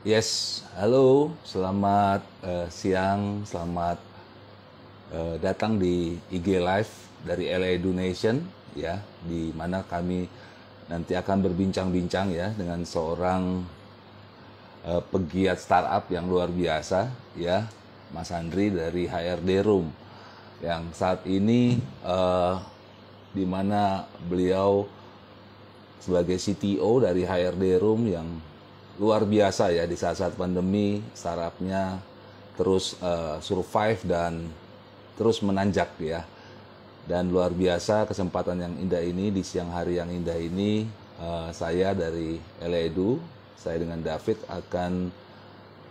Yes, halo, selamat siang, selamat datang di IG Live dari LA Donation ya, di mana kami nanti akan berbincang-bincang ya dengan seorang pegiat startup yang luar biasa ya, Mas Andri dari HRD Room yang saat ini di mana beliau sebagai CTO dari HRD Room yang luar biasa ya di saat-saat pandemi startupnya terus survive dan terus menanjak ya, dan luar biasa kesempatan yang indah ini di siang hari yang indah ini. Saya dari Eledu, saya dengan David akan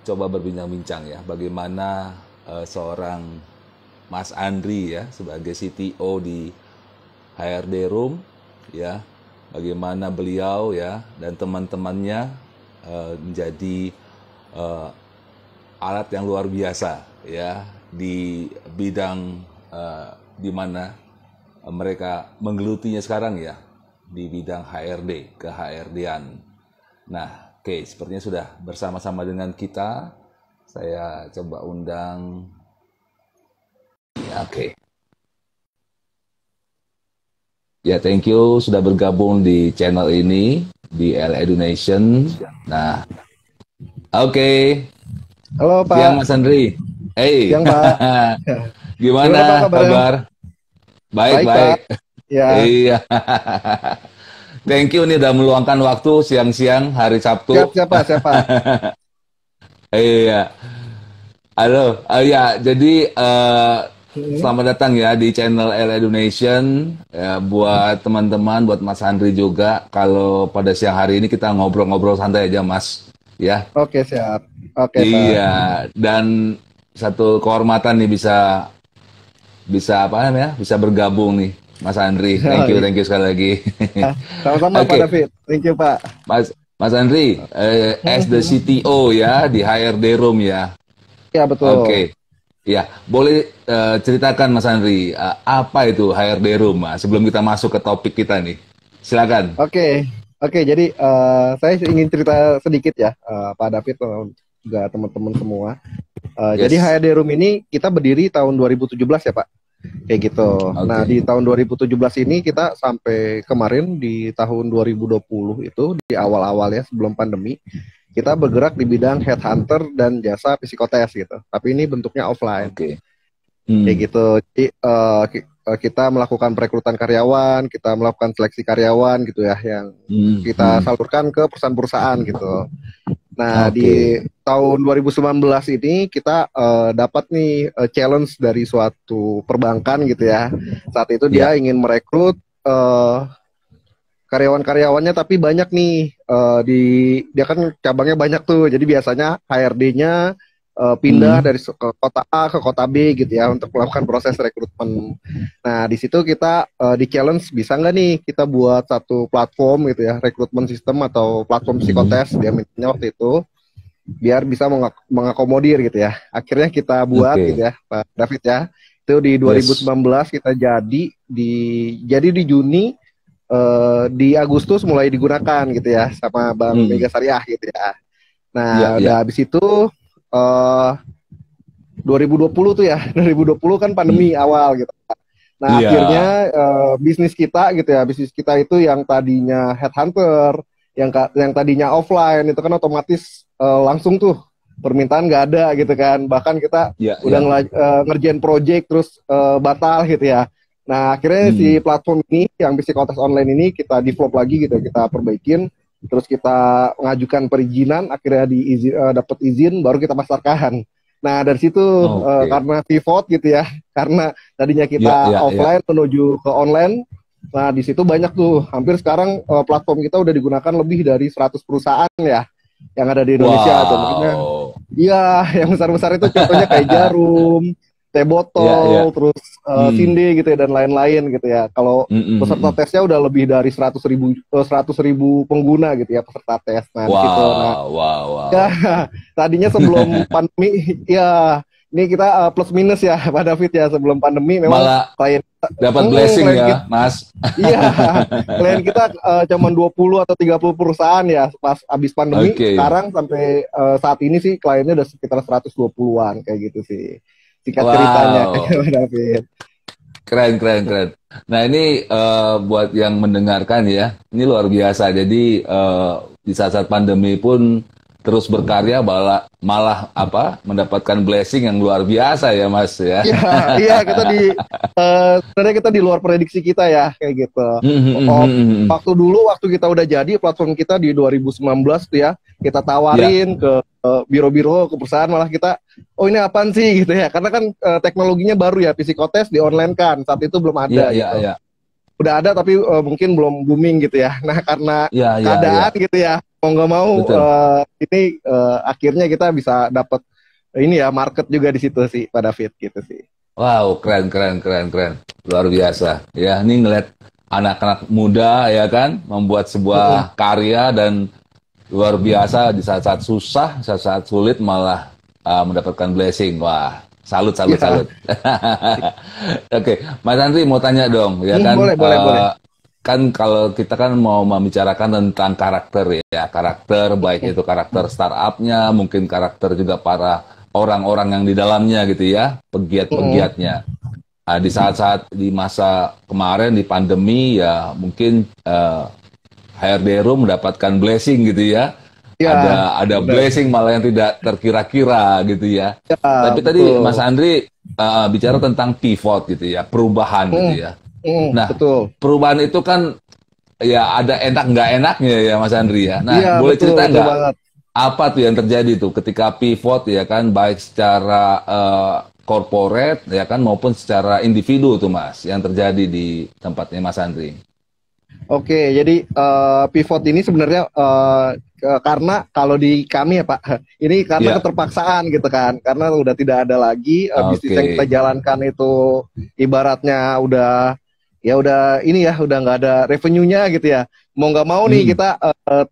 coba berbincang-bincang ya bagaimana seorang Mas Andri ya sebagai CTO di HRD Room ya, bagaimana beliau ya dan teman-temannya menjadi alat yang luar biasa ya di bidang di mana mereka menggelutinya sekarang ya di bidang HRD, ke HRD-an. Nah, oke, sepertinya sudah bersama-sama dengan kita. Saya coba undang. Ya, oke. Ya, thank you sudah bergabung di channel ini di LA Donation. Nah, oke. Halo Siang Pak, Mas Andri. Hey, siang Pak. Gimana Pak gimana kabarnya? kabar? Baik, Baik baik. Pak. Ya, Iya. Thank you nih udah meluangkan waktu siang-siang hari siap Sabtu. siap Pak, siap Pak. Iya. Halo. Ya, jadi Hmm, selamat datang ya di channel LA Donation. Ya, buat teman-teman, buat Mas Andri juga. Kalau pada siang hari ini kita ngobrol-ngobrol santai aja, Mas. Ya. Oke siap. Oke Pak. Iya, dan satu kehormatan nih bisa bisa apa namanya? Bisa bergabung nih, Mas Andri. Thank you sekali lagi. Ya, sama-sama Pak Oke, David. Thank you Pak. Mas Andri, as the Hmm, CTO ya di HRD Room ya. Ya betul. Oke, ya boleh ceritakan Mas Andri, apa itu HRD Room? Sebelum kita masuk ke topik kita nih, silakan. Oke, oke. Jadi saya ingin cerita sedikit ya, Pak David juga teman-teman semua. Jadi Yes, HRD Room ini kita berdiri tahun 2017 ya Pak. Kayak gitu. Nah, oke. di tahun 2017 ini kita sampai kemarin di tahun 2020 itu di awal-awal ya sebelum pandemi kita bergerak di bidang headhunter dan jasa psikotes gitu. Tapi ini bentuknya offline. Oke. Kayak Hmm. gitu. Jadi kita melakukan perekrutan karyawan, kita melakukan seleksi karyawan gitu ya yang Hmm. kita Hmm. salurkan ke perusahaan-perusahaan gitu. Nah, di Oke. tahun 2019 ini kita dapat nih challenge dari suatu perbankan gitu ya. Saat itu dia Ya. ingin merekrut karyawan-karyawannya tapi banyak nih di dia kan cabangnya banyak tuh. Jadi biasanya HRD-nya pindah Hmm. dari ke kota A ke kota B gitu ya untuk melakukan proses rekrutmen. Nah, di situ kita di challenge bisa nggak nih kita buat satu platform gitu ya, rekrutmen sistem atau platform Hmm. psikotes dia mintanya waktu itu biar bisa mengakomodir gitu ya. Akhirnya kita buat gitu Oke. ya, Pak David ya. Itu di Yes. 2019 kita jadi di Juni di Agustus mulai digunakan gitu ya sama Bank Hmm. Mega Syariah gitu ya. Ya, Nah, udah ya. habis itu eh 2020 tuh ya, 2020 kan Hmm. pandemi awal gitu. Nah, Iya. akhirnya bisnis kita gitu ya, bisnis kita itu yang tadinya headhunter, yang tadinya offline itu kan otomatis langsung tuh permintaan nggak ada gitu kan. Bahkan kita Ya, udah ya. ngerjain project terus batal gitu ya. Nah, akhirnya Hmm. si platform ini yang bisnis kontes online ini kita develop lagi gitu, kita perbaikin, terus kita mengajukan perizinan, akhirnya dapat izin, baru kita pasarkan. Nah, dari situ Oke. karena pivot gitu ya, karena tadinya Ya, kita ya, ya. offline menuju ke online. Nah, di situ banyak tuh. Hampir sekarang platform kita udah digunakan lebih dari 100 perusahaan ya yang ada di Indonesia tuh. Makanya Wow. iya, yang besar-besar itu contohnya kayak Jarum, Teh Ya, Botol, ya. terus Hmm. Sinde gitu ya dan lain-lain gitu ya. Kalau Hmm, hmm, hmm, peserta hmm. tesnya udah lebih dari 100.000 pengguna gitu ya peserta tes. Nah, di situ. Nah, Wow, wow, ya, wow. tadinya sebelum pandemi ya Ini kita plus minus ya Pak David ya, sebelum pandemi memang Malah klien dapat blessing klien ya, kita, Mas. iya, klien kita cuma 20 atau 30 perusahaan ya pas habis pandemi. Oke. Sekarang sampai saat ini sih kliennya udah sekitar 120-an kayak gitu sih. Singkat ceritanya Pak David. Keren, keren, keren. Nah ini buat yang mendengarkan ya, ini luar biasa. Jadi di saat-saat pandemi pun terus berkarya, malah apa mendapatkan blessing yang luar biasa ya Mas ya. Iya, kita sebenarnya kita di luar prediksi kita ya kayak gitu. Waktu kita udah jadi platform kita di 2019 tuh ya, kita tawarin ke biro-biro, ke perusahaan, malah kita, oh ini apaan sih gitu ya, karena kan teknologinya baru ya, psikotes di online kan, saat itu belum ada gitu. Udah ada tapi mungkin belum booming gitu ya. Nah karena keadaan gitu ya, mau nggak mau ini akhirnya kita bisa dapat ini ya market juga di situ sih Pak David gitu sih. Wow, keren, keren, keren, keren, luar biasa. Ya, ini ngeliat anak-anak muda ya kan membuat sebuah karya dan luar biasa di saat-saat susah, saat-saat sulit malah mendapatkan blessing. Wah, salut. Oke, Mas Andri mau tanya dong, ya kan? Boleh. Kan kalau kita kan mau membicarakan tentang karakter ya, karakter baik itu karakter startupnya, mungkin karakter juga para orang-orang yang di dalamnya gitu ya, pegiat-pegiatnya. Nah, di saat-saat di masa kemarin di pandemi ya mungkin HRD Room mendapatkan blessing gitu ya. Ada blessing malah yang tidak terkira-kira gitu ya. Tapi tadi Mas Andri bicara tentang pivot gitu ya, perubahan gitu ya. Nah, perubahan itu kan ya ada enak nggak enaknya ya Mas Andri ya. Nah, boleh cerita nggak apa tuh yang terjadi tuh ketika pivot ya kan, baik secara corporate ya kan maupun secara individu tuh Mas, yang terjadi di tempatnya Mas Andri. Oke, jadi pivot ini sebenarnya karena kalau di kami ya Pak, ini karena keterpaksaan gitu kan, karena udah tidak ada lagi bisnis yang kita jalankan itu ibaratnya udah ini ya, udah nggak ada revenue-nya gitu ya. Mau nggak mau nih kita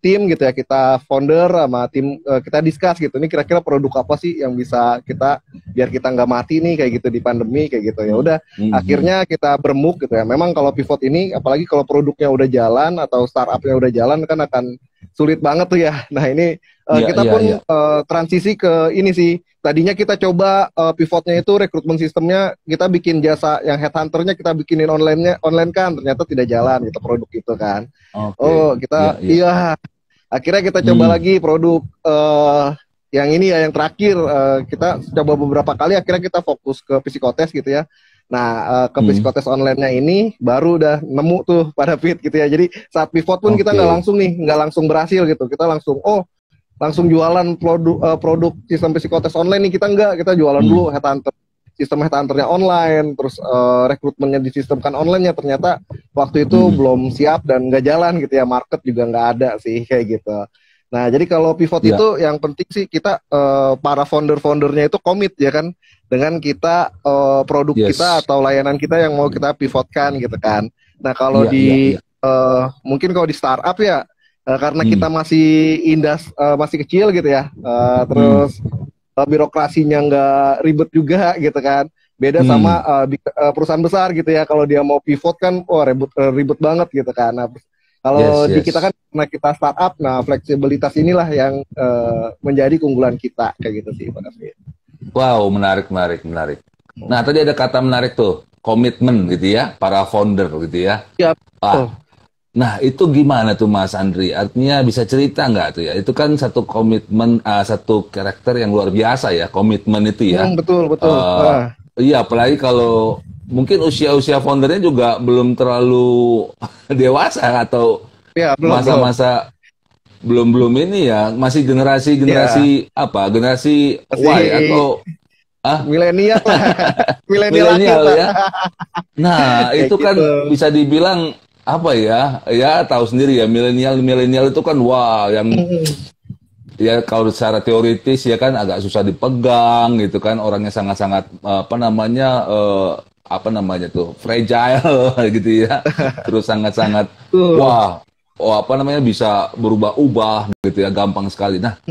tim gitu ya, kita founder sama tim kita discuss gitu, ini kira-kira produk apa sih yang bisa kita biar kita nggak mati nih kayak gitu di pandemi kayak gitu ya. Udah akhirnya kita bermuk gitu ya. Memang kalau pivot ini apalagi kalau produknya udah jalan atau startupnya udah jalan kan akan sulit banget tuh ya. Nah ini kita pun transisi ke ini sih. Tadinya kita coba pivotnya itu rekrutmen sistemnya kita bikin jasa yang headhunternya kita bikinin online kan, ternyata tidak jalan gitu produk itu kan. Kita akhirnya kita coba lagi produk yang ini ya, yang terakhir kita coba beberapa kali, akhirnya kita fokus ke psikotes gitu ya. Nah ke psikotes online-nya ini baru udah nemu tuh pada fit gitu ya. Jadi saat pivot pun kita nggak langsung berhasil gitu, kita langsung jualan produk sistem psikotes online nih, kita jualan dulu sistem headhunternya online, terus rekrutmennya disistemkan online, ternyata waktu itu belum siap dan nggak jalan gitu ya, market juga nggak ada sih kayak gitu. Nah jadi kalau pivot itu yang penting sih kita para founder-foundernya itu komit ya kan dengan kita produk kita atau layanan kita yang mau kita pivotkan gitu kan. Nah kalau mungkin kalau di startup ya karena kita masih kecil gitu ya, terus birokrasinya nggak ribet juga gitu kan, beda sama perusahaan besar gitu ya, kalau dia mau pivot kan ribet banget gitu kan. Nah, kalau di kita kan karena kita startup, nah fleksibilitas inilah yang menjadi keunggulan kita kayak gitu sih Pak David. Wow, menarik. Nah tadi ada kata menarik tuh, komitmen gitu ya, para founder gitu ya. Nah, itu gimana tuh Mas Andri? Artinya bisa cerita nggak tuh ya? Itu kan satu komitmen, satu karakter yang luar biasa ya, komitmen itu ya. Betul. Iya, apalagi kalau mungkin usia foundernya juga belum terlalu dewasa atau masa-masa belum ini ya, masih generasi apa? Generasi Y atau milenial ya. Nah, itu kan bisa dibilang apa ya tahu sendiri ya, milenial itu kan yang ya kalau secara teoritis ya kan agak susah dipegang gitu kan, orangnya sangat-sangat fragile gitu ya, terus sangat-sangat bisa berubah-ubah gitu ya, gampang sekali. Nah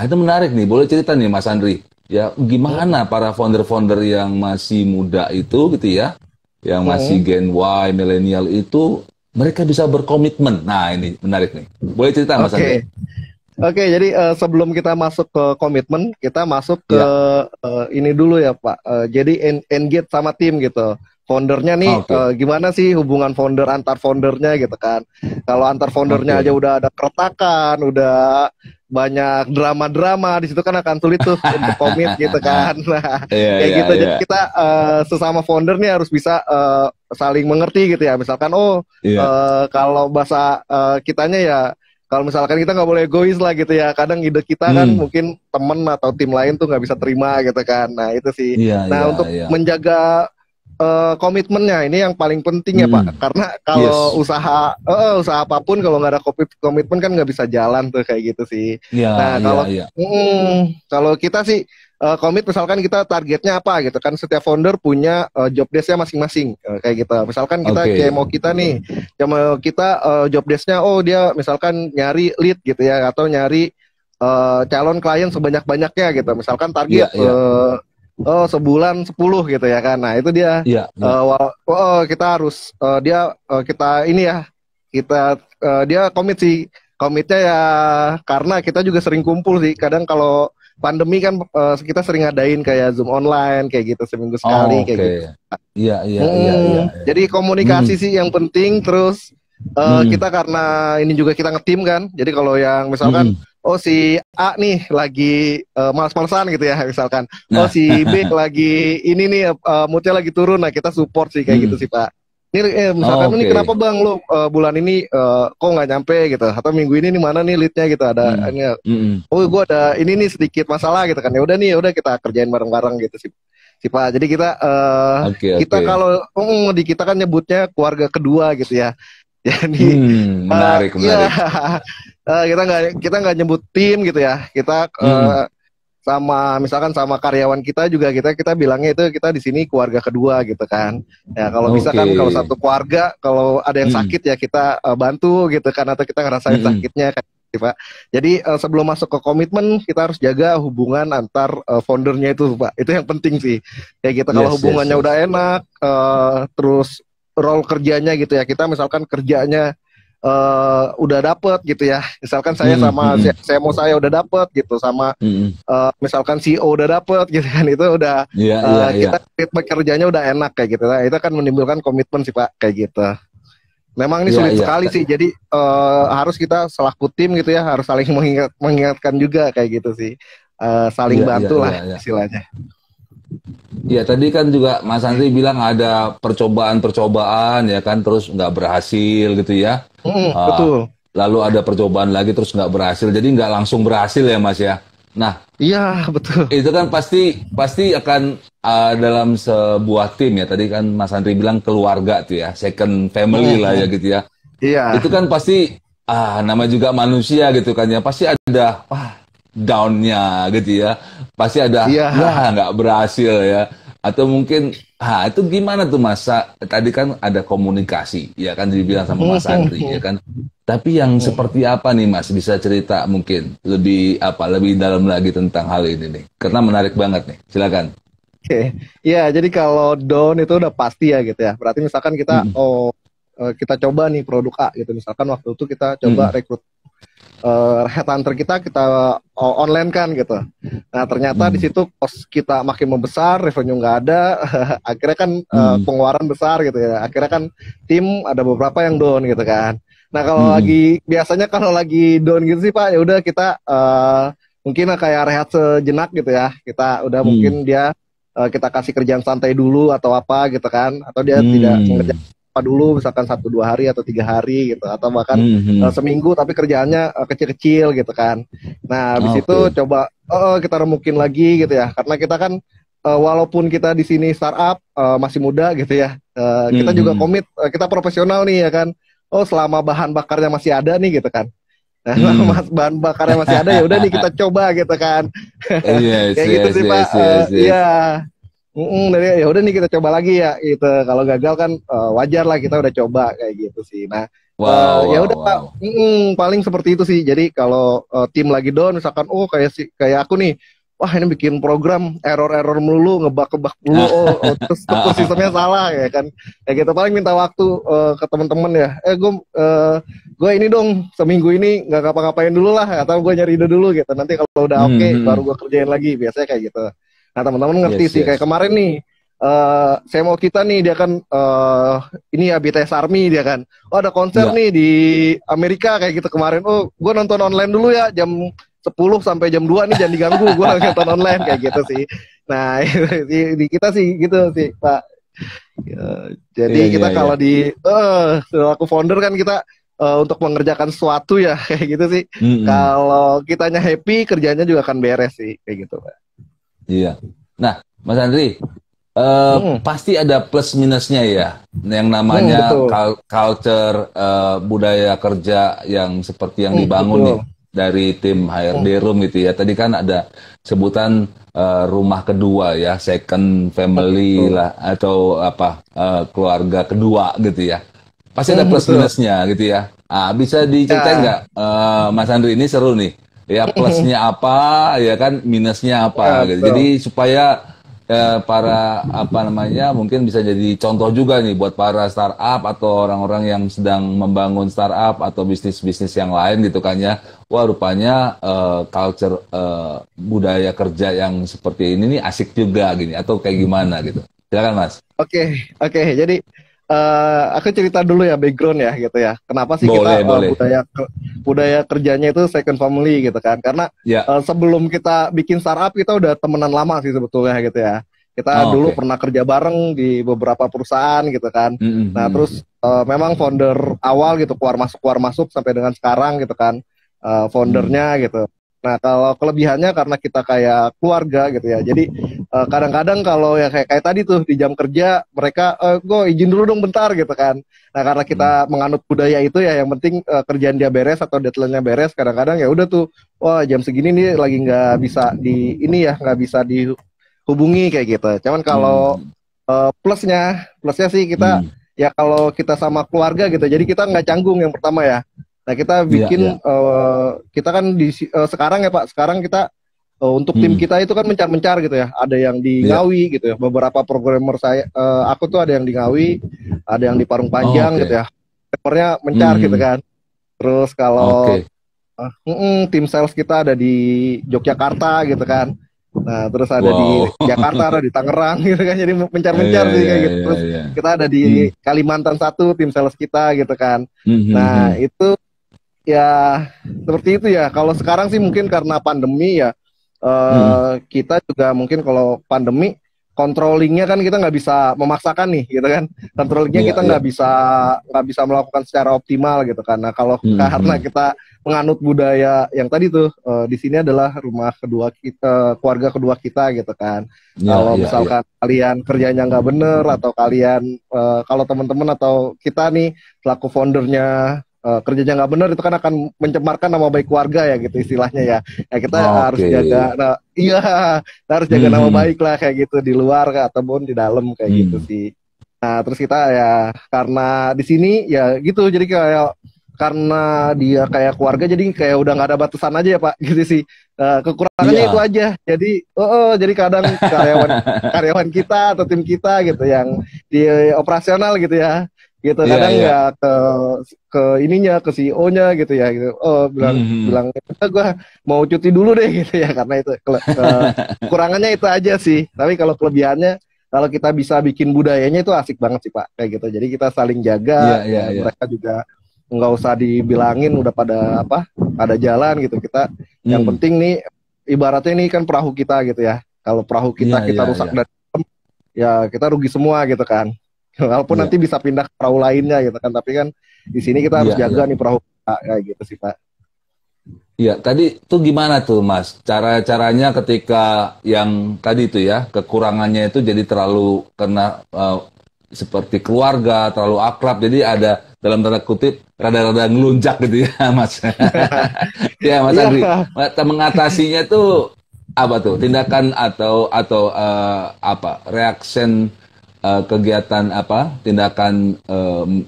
itu menarik nih, boleh cerita nih Mas Andri, Ya, gimana para founder-founder yang masih muda itu gitu ya, yang masih Gen Y, milenial itu, mereka bisa berkomitmen. Nah, ini menarik nih. Boleh cerita Mas Andre? Oke. Oke, jadi sebelum kita masuk ke komitmen, kita masuk ke Ya, ini dulu ya Pak. Jadi engage sama tim gitu. Foundernya nih, oke, gimana sih hubungan founder antar foundernya gitu kan? Kalau antar foundernya aja oke. udah ada keretakan, udah banyak drama-drama, di situ kan akan sulit tuh untuk komit gitu kan. Nah, Iya, kayak iya, gitu. iya. Jadi kita sesama founder nih harus bisa saling mengerti gitu ya. Misalkan, Iya. kalau bahasa kitanya ya. Kalau misalkan kita nggak boleh egois lah gitu ya, kadang ide kita kan Hmm. mungkin temen atau tim lain tuh nggak bisa terima gitu kan. Nah itu sih. Iya, iya, Nah untuk iya. menjaga komitmennya ini yang paling penting ya Hmm. Pak. Karena kalau Yes. usaha apapun kalau nggak ada komitmen kan nggak bisa jalan tuh kayak gitu sih. Iya, Nah iya, kalau iya. kalau kita sih komit misalkan kita targetnya apa gitu kan, setiap founder punya job desk-nya masing-masing kayak gitu. Misalkan kita Oke. CMO kita nih, CMO kita job desk-nya dia misalkan nyari lead gitu ya atau nyari calon klien sebanyak-banyaknya gitu. Misalkan Iya, target iya. sebulan 10 gitu ya kan. Nah, itu dia Iya, iya. kita harus kita ini ya kita dia komit sih. Komitnya ya karena kita juga sering kumpul sih. Kadang kalau pandemi kan kita sering ngadain kayak Zoom online kayak gitu seminggu sekali kayak Oke. gitu. Iya, iya, iya, iya. Iya. Jadi Hmm. komunikasi sih yang penting terus Hmm. kita karena ini juga kita ngetim kan. Jadi kalau yang misalkan Hmm. si A nih lagi malas-malasan gitu ya misalkan. Nah. Si B lagi ini nih moodnya lagi turun. Nah, kita support sih kayak gitu Hmm. sih, Pak. Ini misalkan ini Oke. kenapa Bang lu bulan ini kok nggak nyampe gitu atau minggu ini nih mana nih leadnya gitu ada Hmm. ini Hmm. gue ada ini nih sedikit masalah gitu kan ya udah kita kerjain bareng-bareng gitu sih Pak. Jadi Oke, kita oke. kalau di kita kan nyebutnya keluarga kedua gitu ya. Jadi Hmm. Menarik, ya menarik. kita nggak nyebut tim gitu ya. Kita Hmm. sama misalkan sama karyawan kita juga kita bilangnya itu kita di sini keluarga kedua gitu kan. Ya kalau bisa Oke. kan kalau satu keluarga kalau ada yang Hmm. sakit ya kita bantu gitu kan atau kita ngerasain Hmm. sakitnya kan gitu, Pak. Jadi sebelum masuk ke komitmen kita harus jaga hubungan antar foundernya itu Pak. Itu yang penting sih. Kayak gitu kalau Yes, yes, hubungannya yes. udah enak terus role kerjanya gitu ya. Kita misalkan kerjanya udah dapet gitu ya. Misalkan saya Hmm. sama Hmm. saya mau saya udah dapet gitu sama Hmm. misalkan CEO udah dapet gitu kan itu udah Iya, iya, iya. kita ritme kerjanya udah enak kayak gitu. Nah, itu akan menimbulkan komitmen sih Pak kayak gitu. Memang ini Iya, sulit iya. sekali sih. Jadi harus kita selaku tim gitu ya harus saling mengingatkan juga kayak gitu sih. Saling Iya, iya, bantu iya, lah iya. istilahnya. Ya, tadi kan juga Mas Andri bilang ada percobaan-percobaan ya kan, terus nggak berhasil gitu ya. Ah, Betul. lalu ada percobaan lagi terus nggak berhasil, jadi nggak langsung berhasil ya Mas ya. Nah, Iya betul. itu kan pasti pasti akan dalam sebuah tim ya. Tadi kan Mas Andri bilang keluarga tuh ya, second family lah ya gitu ya. Iya. Itu kan pasti nama juga manusia gitu kan ya, pasti ada down-nya gitu ya, pasti ada Iya. ya nggak berhasil ya, atau mungkin itu gimana tuh Mas? Tadi kan ada komunikasi ya kan dibilang sama Mas Andri ya kan, tapi yang seperti apa nih Mas, bisa cerita mungkin lebih dalam lagi tentang hal ini nih, karena menarik banget nih, silakan. Oke, ya jadi kalau down itu udah pasti ya gitu ya. Berarti misalkan kita Mm-mm. kita coba nih produk A gitu. Misalkan waktu itu kita coba Mm-mm. rekrut headhunter kita online kan gitu. Nah ternyata di Mm. situ cost kita makin membesar, revenue nggak ada, akhirnya kan Mm. pengeluaran besar gitu ya. Akhirnya kan tim ada beberapa yang down gitu kan. Nah kalau Mm-mm. biasanya kalau lagi down gitu sih Pak, ya udah kita mungkin kayak rehat sejenak gitu ya. Kita udah Mm. mungkin dia kita kasih kerjaan santai dulu atau apa gitu kan, atau dia tidak Mm. mengerjakan apa dulu misalkan 1-2 hari atau 3 hari gitu atau bahkan Mm. seminggu tapi kerjaannya kecil-kecil gitu kan. Nah habis itu Oke. coba kita remukin lagi gitu ya karena kita kan walaupun kita di sini startup masih muda gitu ya kita juga Mm. komit kita profesional nih ya kan. Selama bahan bakarnya masih ada nih gitu kan. Nah, Mm. selama bahan bakarnya masih ada ya udah nih kita coba gitu kan. Yes, Kayak gitu yes, sih Pak. yes, yes, yes. Iya. Jadi ya udah nih kita coba lagi ya gitu. Kalau gagal kan wajar lah kita udah coba kayak gitu sih. Nah, Wow, ya wow, udah Pak. wow. Paling seperti itu sih. Jadi kalau tim lagi down misalkan kayak aku nih wah ini bikin program error melulu, ngebug mulu, terus sistemnya salah ya kan. Kayak gitu paling minta waktu ke teman-teman ya. Gue ini dong seminggu ini nggak ngapa-ngapain dulu lah, atau gue nyari ide dulu gitu. Nanti kalau udah oke, baru gue kerjain lagi. Biasanya kayak gitu. Nah teman-teman ngerti sih. Kayak kemarin nih, saya mau kita nih dia kan ini ya BTS Army dia kan. Oh ada konser nih di Amerika kayak gitu kemarin. Oh gue nonton online dulu ya jam 10 sampai jam 2 nih jangan diganggu, gue lagi nonton online kayak gitu sih. Nah di kita sih gitu sih Pak. Jadi kita kalau di selaku founder kan kita untuk mengerjakan sesuatu ya kayak gitu sih. Kalau kitanya happy kerjanya juga akan beres sih kayak gitu Pak. Iya. Nah Mas Andri, pasti ada plus minusnya ya, yang namanya culture budaya kerja yang seperti yang dibangun nih dari tim HRD Room gitu ya. Tadi kan ada sebutan rumah kedua ya, second family lah atau apa keluarga kedua gitu ya. Pasti ada plus minusnya gitu ya. Bisa diceritain nggak Mas Andri, ini seru nih. Ya plusnya apa ya kan, minusnya apa gitu. Jadi supaya para mungkin bisa jadi contoh juga nih buat para startup atau orang-orang yang sedang membangun startup atau bisnis-bisnis yang lain gitu kan ya. Wah rupanya culture budaya kerja yang seperti ini nih asik juga gini, atau kayak gimana gitu. Silakan Mas. Oke. Jadi aku cerita dulu ya background ya gitu ya. Kenapa sih kita budaya kerjanya itu second family gitu kan? Karena sebelum kita bikin startup kita udah temenan lama sih sebetulnya gitu ya. Kita dulu pernah kerja bareng di beberapa perusahaan gitu kan. Nah terus memang founder awal gitu keluar masuk sampai dengan sekarang gitu kan foundernya gitu. Nah kalau kelebihannya karena kita kayak keluarga gitu ya. Jadi kadang-kadang kalau ya kayak tadi tuh di jam kerja mereka gue izin dulu dong bentar gitu kan. Nah karena kita menganut budaya itu ya, yang penting kerjaan dia beres atau deadline-nya beres. Kadang-kadang ya udah tuh, wah jam segini nih lagi nggak bisa nggak bisa dihubungi kayak gitu. Cuman kalau plusnya sih kita ya kalau kita sama keluarga gitu, jadi kita nggak canggung yang pertama ya. Nah kita bikin kita kan sekarang ya Pak, sekarang kita untuk tim kita itu kan mencar-mencar gitu ya. Ada yang di Ngawi gitu ya. Beberapa programmer aku tuh ada yang di Ngawi, ada yang di Parung Panjang gitu ya. Programmernya mencar gitu kan. Terus kalau tim sales kita ada di Yogyakarta gitu kan. Nah terus ada di Jakarta, ada di Tangerang gitu kan. Jadi mencar-mencar sih kayak gitu. Terus kita ada di Kalimantan satu tim sales kita gitu kan. Nah itu ya seperti itu ya. Kalau sekarang sih mungkin karena pandemi ya, kita juga mungkin kalau pandemi controllingnya kan kita nggak bisa memaksakan nih gitu kan. Controllingnya kita nggak bisa melakukan secara optimal gitu kan. Nah kalau karena kita menganut budaya yang tadi tuh di sini adalah rumah kedua kita, keluarga kedua kita gitu kan. Kalau misalkan kalian kerjanya nggak bener atau kalian kalau teman-teman atau kita nih selaku foundernya kerjanya nggak benar, itu kan akan mencemarkan nama baik keluarga ya gitu istilahnya ya. Ya kita harus jaga, harus jaga nama baik lah kayak gitu di luar ataupun di dalam kayak gitu sih. Nah terus kita ya karena di sini ya gitu, jadi kayak karena dia kayak keluarga jadi kayak udah nggak ada batasan aja ya Pak gitu sih. Kekurangannya itu aja. Jadi kadang karyawan kita atau tim kita gitu yang di operasional gitu ya. Gitu kadang ya ke ininya, ke CEO-nya gitu ya gitu. Bilang gue mau cuti dulu deh gitu ya, karena itu kekurangannya itu aja sih. Tapi kalau kelebihannya, kalau kita bisa bikin budayanya itu asik banget sih Pak kayak gitu. Jadi kita saling jaga, mereka juga nggak usah dibilangin udah pada jalan gitu. Kita yang penting nih ibaratnya ini kan perahu kita gitu ya. Kalau perahu kita rusak dan ya kita rugi semua gitu kan. Walaupun nanti bisa pindah ke perahu lainnya gitu kan, tapi kan di sini kita harus jaga nih perahu kayak gitu sih Pak. Iya, tadi tuh gimana tuh Mas? Caranya ketika yang tadi itu ya, kekurangannya itu jadi terlalu kena seperti keluarga, terlalu akrab, jadi ada dalam tanda kutip rada-rada ngelunjak gitu ya Mas. Ya Mas Andri, mengatasinya tuh apa tuh? Tindakan atau reaction kegiatan tindakan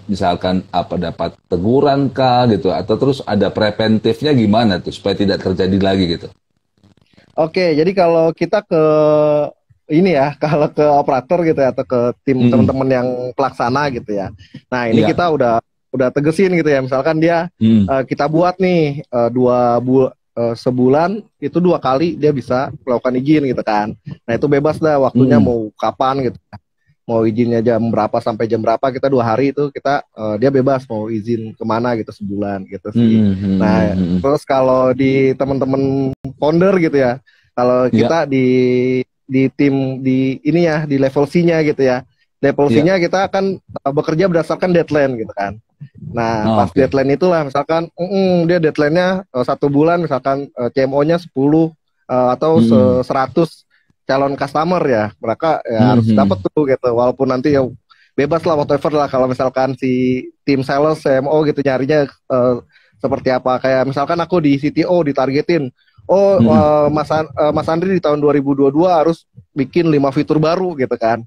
misalkan dapat teguran kah gitu, atau terus ada preventifnya gimana tuh supaya tidak terjadi lagi gitu? Oke, jadi kalau kita ke ini ya, kalau ke operator gitu ya, atau ke tim teman-teman yang pelaksana gitu ya. Nah, ini Iya. kita udah tegesin gitu ya. Misalkan dia Hmm. kita buat nih sebulan itu 2 kali dia bisa melakukan izin gitu kan. Nah, itu bebas dah waktunya Hmm. mau kapan gitu. Mau izinnya jam berapa sampai jam berapa, kita 2 hari itu kita dia bebas mau izin kemana gitu sebulan gitu sih. Hmm. Hmm. Nah, Hmm. terus kalau di teman-teman founder gitu ya, kalau Iya. kita di tim di ini ya di level C-nya gitu ya, level Iya. C-nya kita akan bekerja berdasarkan deadline gitu kan. Nah, Oh, pas oke. deadline itulah misalkan dia deadline-nya 1 bulan, misalkan CMO-nya 10 atau Hmm. 100 calon customer ya, mereka ya Hmm. harus Hmm. dapat tuh gitu, walaupun nanti ya bebas lah whatever lah kalau misalkan si tim sales CMO gitu nyarinya seperti apa, kayak misalkan aku di CTO ditargetin, Hmm. Mas Andri di tahun 2022 harus bikin 5 fitur baru gitu kan.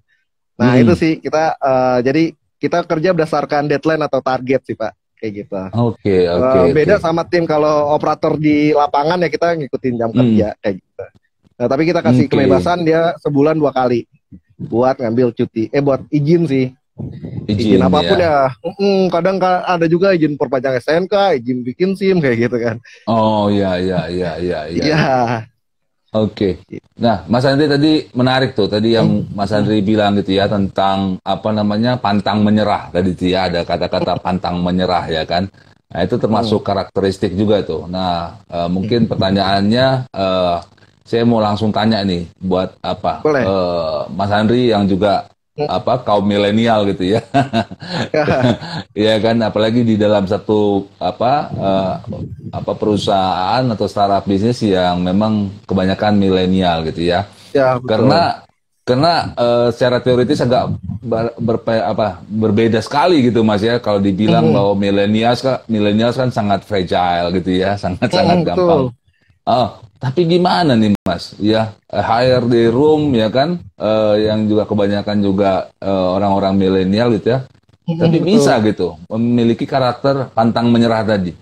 Nah, itu Hmm. sih kita jadi kita kerja berdasarkan deadline atau target sih Pak, kayak gitu. Oke, oke, oke. Beda sama tim kalau operator di lapangan ya kita ngikutin jam Hmm. kerja kayak gitu. Nah, tapi kita kasih Oke. kebebasan dia sebulan 2 kali buat ngambil cuti, buat izin sih. Izin Izin apapun ya. ya. Kadang ada juga izin perpanjang SNK, izin bikin SIM kayak gitu kan. Oh, ya, ya, ya, ya, ya, Iya. ya. Oke. Nah, Mas Andri tadi menarik tuh. Tadi yang Mas Andri bilang gitu ya tentang apa namanya pantang menyerah. Tadi tuh ya ada kata-kata pantang menyerah ya kan. Nah, itu termasuk karakteristik juga tuh. Nah, mungkin pertanyaannya saya mau langsung tanya nih buat apa Boleh. Mas Andri yang juga apa kaum milenial gitu ya. Ya kan, apalagi di dalam satu apa perusahaan atau startup bisnis yang memang kebanyakan milenial gitu ya. Ya, betul. Karena secara teoritis agak berbeda sekali gitu Mas ya kalau dibilang bahwa milenials kan sangat fragile gitu ya, sangat gampang. Betul. Oh, tapi gimana nih Mas? Ya, hire di room ya kan, yang juga kebanyakan juga orang-orang milenial gitu ya. Tapi bisa Betul. gitu, memiliki karakter pantang menyerah tadi.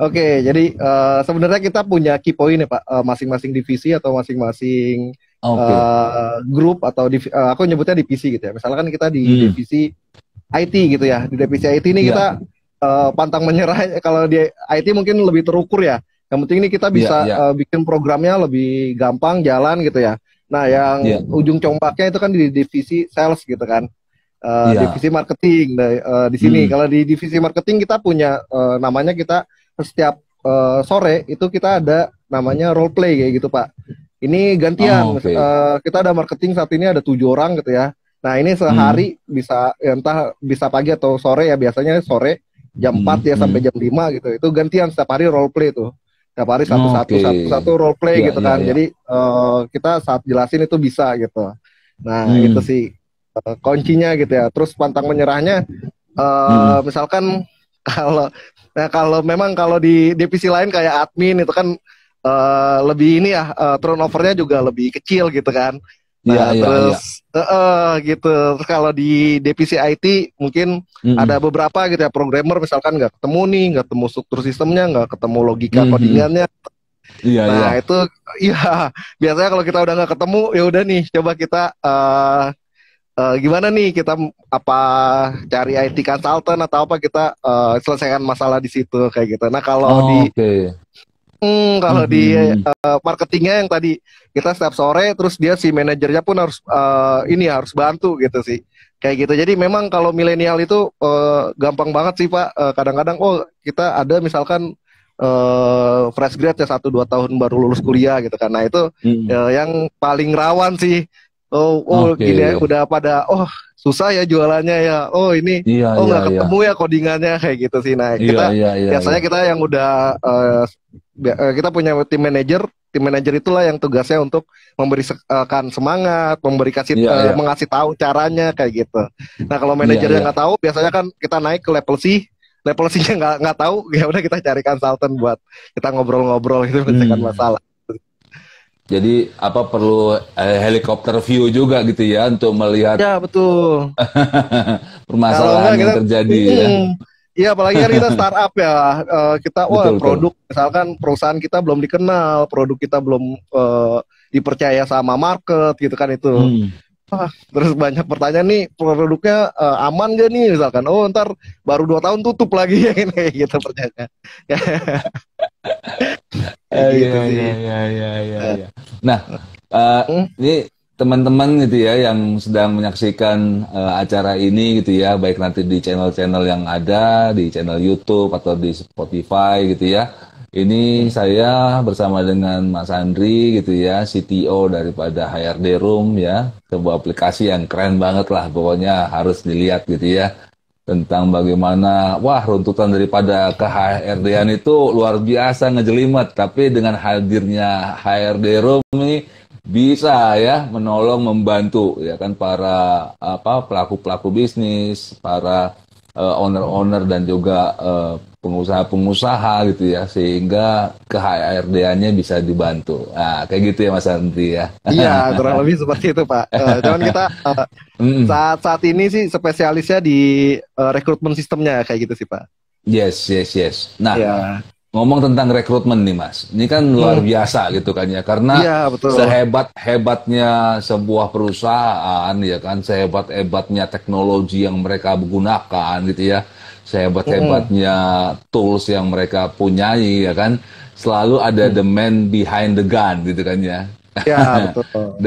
Oke, jadi sebenarnya kita punya key point ya Pak, masing-masing divisi atau masing-masing Oke, grup atau aku nyebutnya divisi gitu ya. Misalkan kita di hmm, divisi IT gitu ya. Di divisi IT ini iya, kita pantang menyerah. Kalau di IT mungkin lebih terukur ya. Yang penting ini kita iya, bisa iya, bikin programnya lebih gampang jalan gitu ya. Nah, yang iya, ujung tombaknya itu kan di divisi sales gitu kan. iya, Divisi marketing di sini. hmm, Kalau di divisi marketing kita punya namanya, kita setiap sore itu kita ada namanya role play kayak gitu Pak. Ini gantian. oke, Kita ada marketing saat ini ada 7 orang gitu ya. Nah, ini hmm, sehari bisa ya, entah bisa pagi atau sore ya, biasanya sore jam 4 hmm, ya sampai hmm, jam 5 gitu. Itu gantian setiap hari role play tuh. Setiap hari oke, satu role play iya, gitu iya, kan. iya, Jadi kita saat jelasin itu bisa gitu. Nah, itu hmm, sih kuncinya gitu ya. Terus pantang menyerahnya hmm, misalkan kalau kalau memang kalau di divisi lain kayak admin itu kan lebih ini ya, turnovernya juga lebih kecil gitu kan. iya, Nah, iya, iya, terus gitu. Terus kalau di divisi IT mungkin ada hmm, beberapa gitu ya programmer misalkan nggak ketemu nih, nggak ketemu struktur sistemnya, nggak ketemu logika hmm, hmm, codingannya. iya, iya, Nah, itu ya biasanya kalau kita udah nggak ketemu ya udah nih, coba kita gimana nih kita apa cari IT consultant atau apa, kita selesaikan masalah di situ kayak gitu. Nah, oke, hmm, kalau di hmm, marketingnya yang tadi kita setiap sore, terus dia si manajernya pun harus ini harus bantu gitu sih. Kayak gitu. Jadi memang kalau milenial itu gampang banget sih Pak. Kadang-kadang kita ada misalkan fresh grad ya 1-2 tahun baru lulus kuliah gitu kan. Nah, itu hmm, yang paling rawan sih. oke, Gini ya, udah pada susah ya jualannya ya. Ini iya, iya, nggak iya, ketemu ya codingannya kayak gitu sih. Nah, iya, kita iya, iya, iya, biasanya kita yang udah kita punya tim manajer. Tim manajer itulah yang tugasnya untuk memberikan semangat, iya, iya, mengasih tahu caranya kayak gitu. Nah, kalau iya, manajernya iya. nggak tahu, biasanya kan kita naik ke level C. Level C-nya nggak tahu, ya udah kita cari konsultan buat kita ngobrol-ngobrol gitu menyelesaikan Hmm. masalah. Jadi apa perlu helikopter view juga gitu ya untuk melihat Ya betul. Kalau permasalahan enggak yang kita terjadi ya. Iya, apalagi kan kita startup ya. Kita Betul, betul. produk, misalkan perusahaan kita belum dikenal, produk kita belum dipercaya sama market gitu kan itu. Hmm. Terus banyak pertanyaan nih, produknya aman gak nih misalkan. Oh, ntar baru 2 tahun tutup lagi ya ini kayak gitu pertanyaan. Kayak Iya, gitu sih. iya, iya, iya, iya, Eh, iya. Nah, eh, hmm, ini teman-teman gitu ya yang sedang menyaksikan acara ini gitu ya, baik nanti di channel-channel yang ada, di channel YouTube atau di Spotify gitu ya. Ini hmm. saya bersama dengan Mas Andri gitu ya, CTO daripada HRD Room ya, sebuah aplikasi yang keren banget lah, pokoknya harus dilihat gitu ya tentang bagaimana wah runtutan daripada ke-HRD-an itu luar biasa ngejelimet, tapi dengan hadirnya HRD Room ini bisa ya menolong membantu ya kan para apa pelaku-pelaku bisnis, para owner-owner dan juga pengusaha-pengusaha gitu ya sehingga ke HRD-nya bisa dibantu. Nah, kayak gitu ya Mas Andri ya. Iya, kurang lebih seperti itu, Pak. Cuman kita Mm, saat ini sih spesialisnya di rekrutmen sistemnya kayak gitu sih, Pak. yes, yes, yes. Nah, Iya. ngomong tentang rekrutmen nih Mas, ini kan luar Hmm. biasa gitu kan ya, karena Iya, betul. sehebat-hebatnya sebuah perusahaan ya kan, sehebat-hebatnya teknologi yang mereka gunakan gitu ya, Hmm. sehebat-hebatnya tools yang mereka punyai ya kan, selalu ada Hmm. the man behind the gun gitu kan ya. Iya, betul.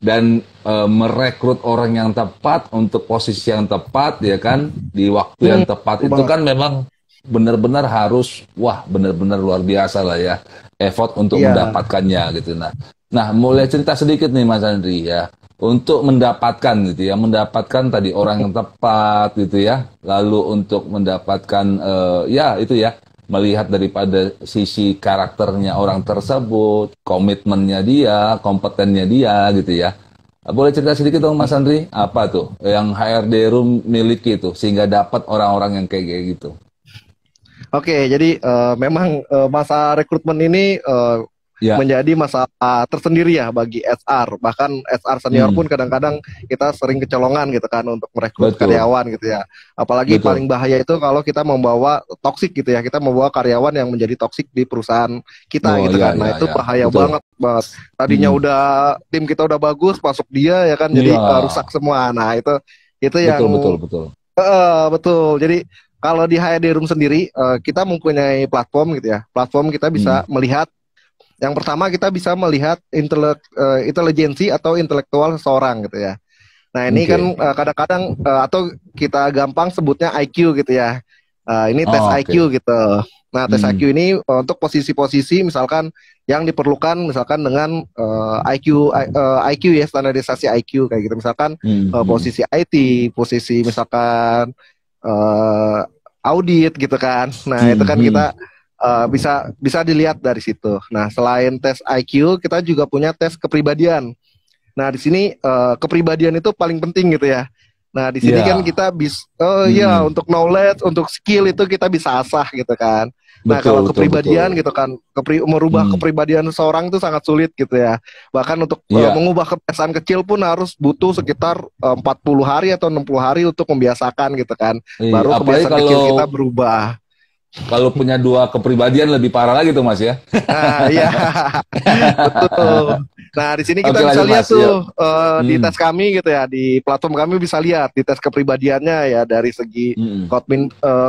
Dan merekrut orang yang tepat untuk posisi yang tepat ya kan di waktu yang tepat Betul itu banget. kan memang benar-benar harus wah benar-benar luar biasa lah ya effort untuk Iya. mendapatkannya gitu. Nah, mulai cerita sedikit nih Mas Andri ya untuk mendapatkan gitu ya mendapatkan tadi orang yang tepat gitu ya lalu untuk mendapatkan ya itu ya melihat daripada sisi karakternya orang tersebut, komitmennya dia, kompetennya dia gitu ya. Boleh cerita sedikit dong Mas Andri, apa tuh yang HRD Room miliki itu sehingga dapat orang-orang yang kayak gitu? Oke, jadi memang masa rekrutmen ini Ya, menjadi masalah tersendiri ya bagi SR. Bahkan SR senior pun hmm, kadang-kadang kita sering kecolongan gitu kan untuk merekrut betul, karyawan gitu ya. Apalagi betul. paling bahaya itu kalau kita membawa toksik gitu ya. Kita membawa karyawan yang menjadi toksik di perusahaan kita Oh gitu ya, kan. Nah, ya, itu ya, bahaya betul. banget banget. Tadinya Hmm, udah tim kita udah bagus, masuk dia ya kan iya, jadi rusak semua. Nah, itu yang betul, betul, betul. betul. Jadi kalau di HRD Room sendiri, kita mempunyai platform gitu ya. Platform kita bisa Hmm, melihat, yang pertama kita bisa melihat intelijensi atau intelektual seseorang gitu ya. Nah ini kan oke. kadang-kadang atau kita gampang sebutnya IQ gitu ya. Ini tes Oh, IQ oke. gitu. Nah tes Hmm, IQ ini untuk posisi-posisi misalkan yang diperlukan misalkan dengan IQ ya standarisasi IQ kayak gitu. Misalkan hmm, hmm. posisi IT, posisi misalkan eh, audit gitu kan. Nah itu Hmm, kan hmm. kita bisa bisa dilihat dari situ. Nah selain tes IQ kita juga punya tes kepribadian. Nah, di sini kepribadian itu paling penting gitu ya. Nah, di sini kan Ya, kita bisa, oh iya, hmm. untuk knowledge, untuk skill itu kita bisa asah gitu kan. Nah, Betul, kalau betul, betul. kepribadian gitu kan, merubah Hmm. kepribadian seseorang itu sangat sulit gitu ya. Bahkan untuk Iya, mengubah kebiasaan kecil pun harus butuh sekitar 40 hari atau 60 hari untuk membiasakan gitu kan. iya. Baru Apalagi kebiasaan kecil kita berubah. kalau punya dua kepribadian lebih parah lagi tuh Mas ya. Nah, iya, betul. Nah, di sini kita Oke bisa lanjut lihat Mas, yuk. tuh di Hmm, tes kami gitu ya, di platform kami bisa lihat di tes kepribadiannya ya dari segi hmm,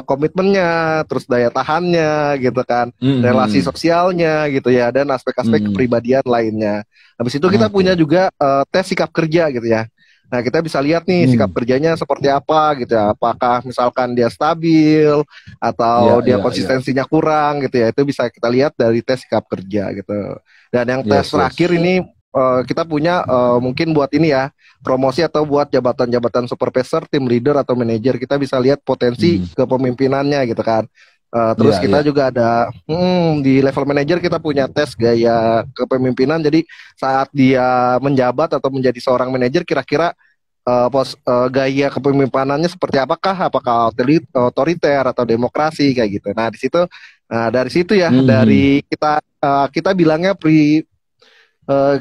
komitmennya, terus daya tahannya gitu kan, hmm, relasi hmm, sosialnya gitu ya, dan aspek-aspek hmm. kepribadian lainnya. Habis itu kita punya Oke. juga tes sikap kerja gitu ya. Nah, kita bisa lihat nih sikap Hmm. kerjanya seperti apa gitu ya. Apakah misalkan dia stabil Iya, atau dia iya, iya. konsistensinya kurang gitu ya. Itu bisa kita lihat dari tes sikap kerja gitu. Dan yang tes Yes, terakhir yes. ini kita punya mungkin buat ini ya, promosi atau buat jabatan-jabatan supervisor, tim leader atau manajer, kita bisa lihat potensi Hmm. kepemimpinannya gitu kan. Terus Iya, kita iya. juga ada di level manajer kita punya tes gaya kepemimpinan. Jadi saat dia menjabat atau menjadi seorang manajer, kira-kira gaya kepemimpinannya seperti apakah? Apakah otoriter atau demokrasi kayak gitu. Nah, di situ, nah dari situ ya, Hmm, hmm. dari kita bilangnya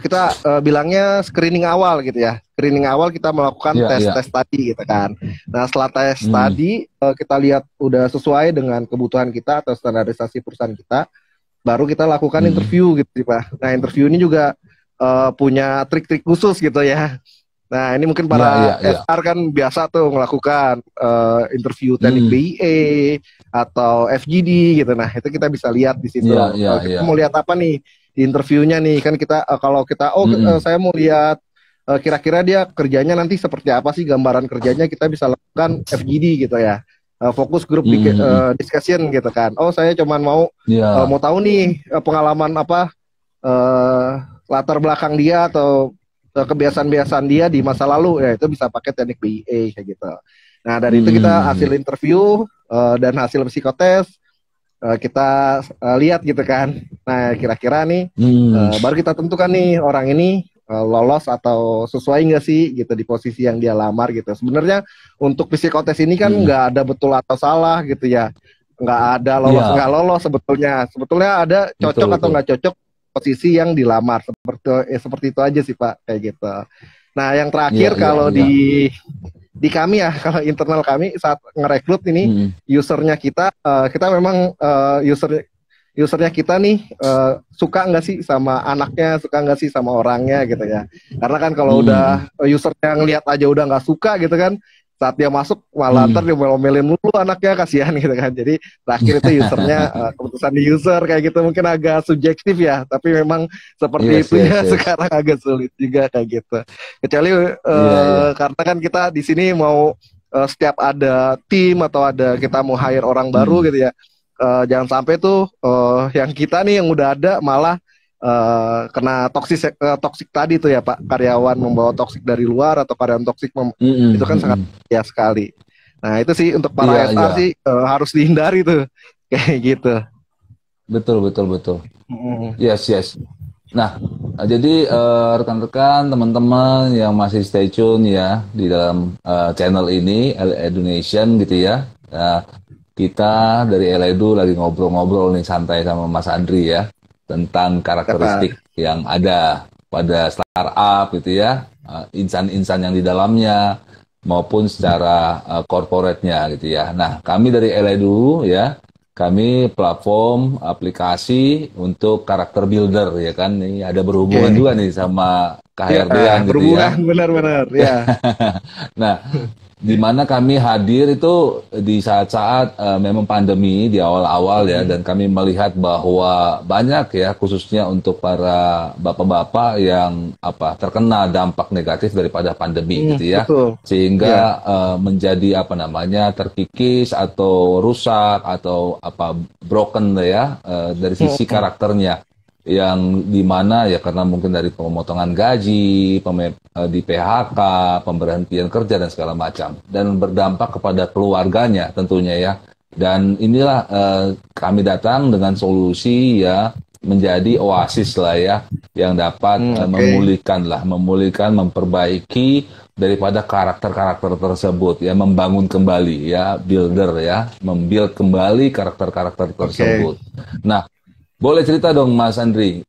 kita bilangnya screening awal gitu ya. Screening awal kita melakukan tes tadi gitu kan. Nah setelah tes tadi kita lihat udah sesuai dengan kebutuhan kita atau standarisasi perusahaan kita, baru kita lakukan interview gitu sih Pak. Nah interview ini juga punya trik-trik khusus gitu ya. Nah ini mungkin para SR kan biasa tuh melakukan interview teknik BIE atau FGD gitu. Nah itu kita bisa lihat di situ. Kita mau lihat apa nih di interviewnya nih, kan kita kalau kita saya mau lihat kira-kira dia kerjanya nanti seperti apa sih, gambaran kerjanya, kita bisa lakukan FGD gitu ya, fokus group discussion gitu kan. Oh saya cuman mau tahu nih pengalaman apa, latar belakang dia atau kebiasaan-kebiasaan dia di masa lalu, ya itu bisa pakai teknik BIA kayak gitu. Nah dari itu kita hasil interview dan hasil psikotes kita lihat gitu kan. Nah kira-kira nih baru kita tentukan nih orang ini lolos atau sesuai nggak sih gitu di posisi yang dia lamar gitu. Sebenarnya untuk psikotes ini kan nggak ada betul atau salah gitu ya, nggak ada lolos nggak lolos sebetulnya ada cocok atau nggak cocok posisi yang dilamar, seperti itu aja sih Pak, kayak gitu. Nah yang terakhir kalau di kami ya, kalau internal kami saat ngerekrut ini usernya kita memang usernya kita nih suka nggak sih sama anaknya, suka nggak sih sama orangnya gitu ya. Karena kan kalau udah usernya ngelihat aja udah nggak suka gitu kan, saat dia masuk malah ntar dia ngomelin mulu anaknya, kasihan gitu kan. Jadi terakhir itu usernya keputusan di user kayak gitu, mungkin agak subjektif ya, tapi memang seperti itu ya. Sekarang agak sulit juga kayak gitu. Kecuali karena kan kita di sini mau setiap ada tim atau ada kita mau hire orang baru gitu ya, jangan sampai tuh yang kita nih yang udah ada malah kena toksik tadi tuh ya Pak, karyawan membawa toksik dari luar atau karyawan toksik itu kan sangat ya sekali. Nah itu sih untuk para HR sih harus dihindari tuh kayak gitu. Betul. Yes. Nah jadi rekan-rekan, teman-teman yang masih stay tune ya di dalam channel ini LA Donation gitu ya. Kita dari LA Edu lagi ngobrol-ngobrol nih santai sama Mas Andri ya, tentang karakteristik yang ada pada startup gitu ya, insan-insan yang di dalamnya maupun secara corporate-nya gitu ya. Nah, kami dari Eledu ya, kami platform aplikasi untuk karakter builder ya kan. Ini ada berhubungan juga nih sama KHRD-an gitu ya. Benar-benar ya. Nah, di mana kami hadir itu di saat-saat memang pandemi di awal-awal ya, dan kami melihat bahwa banyak ya, khususnya untuk para bapak-bapak yang terkena dampak negatif daripada pandemi gitu ya, sehingga menjadi terkikis atau rusak atau broken ya dari sisi karakternya, yang dimana ya karena mungkin dari pemotongan gaji, di PHK, pemberhentian kerja dan segala macam, dan berdampak kepada keluarganya tentunya ya. Dan inilah kami datang dengan solusi ya, menjadi oasis lah ya, yang dapat memulihkan, memperbaiki daripada karakter-karakter tersebut ya, membangun kembali ya, builder ya, membuild kembali karakter-karakter tersebut. Nah, boleh cerita dong Mas Andri,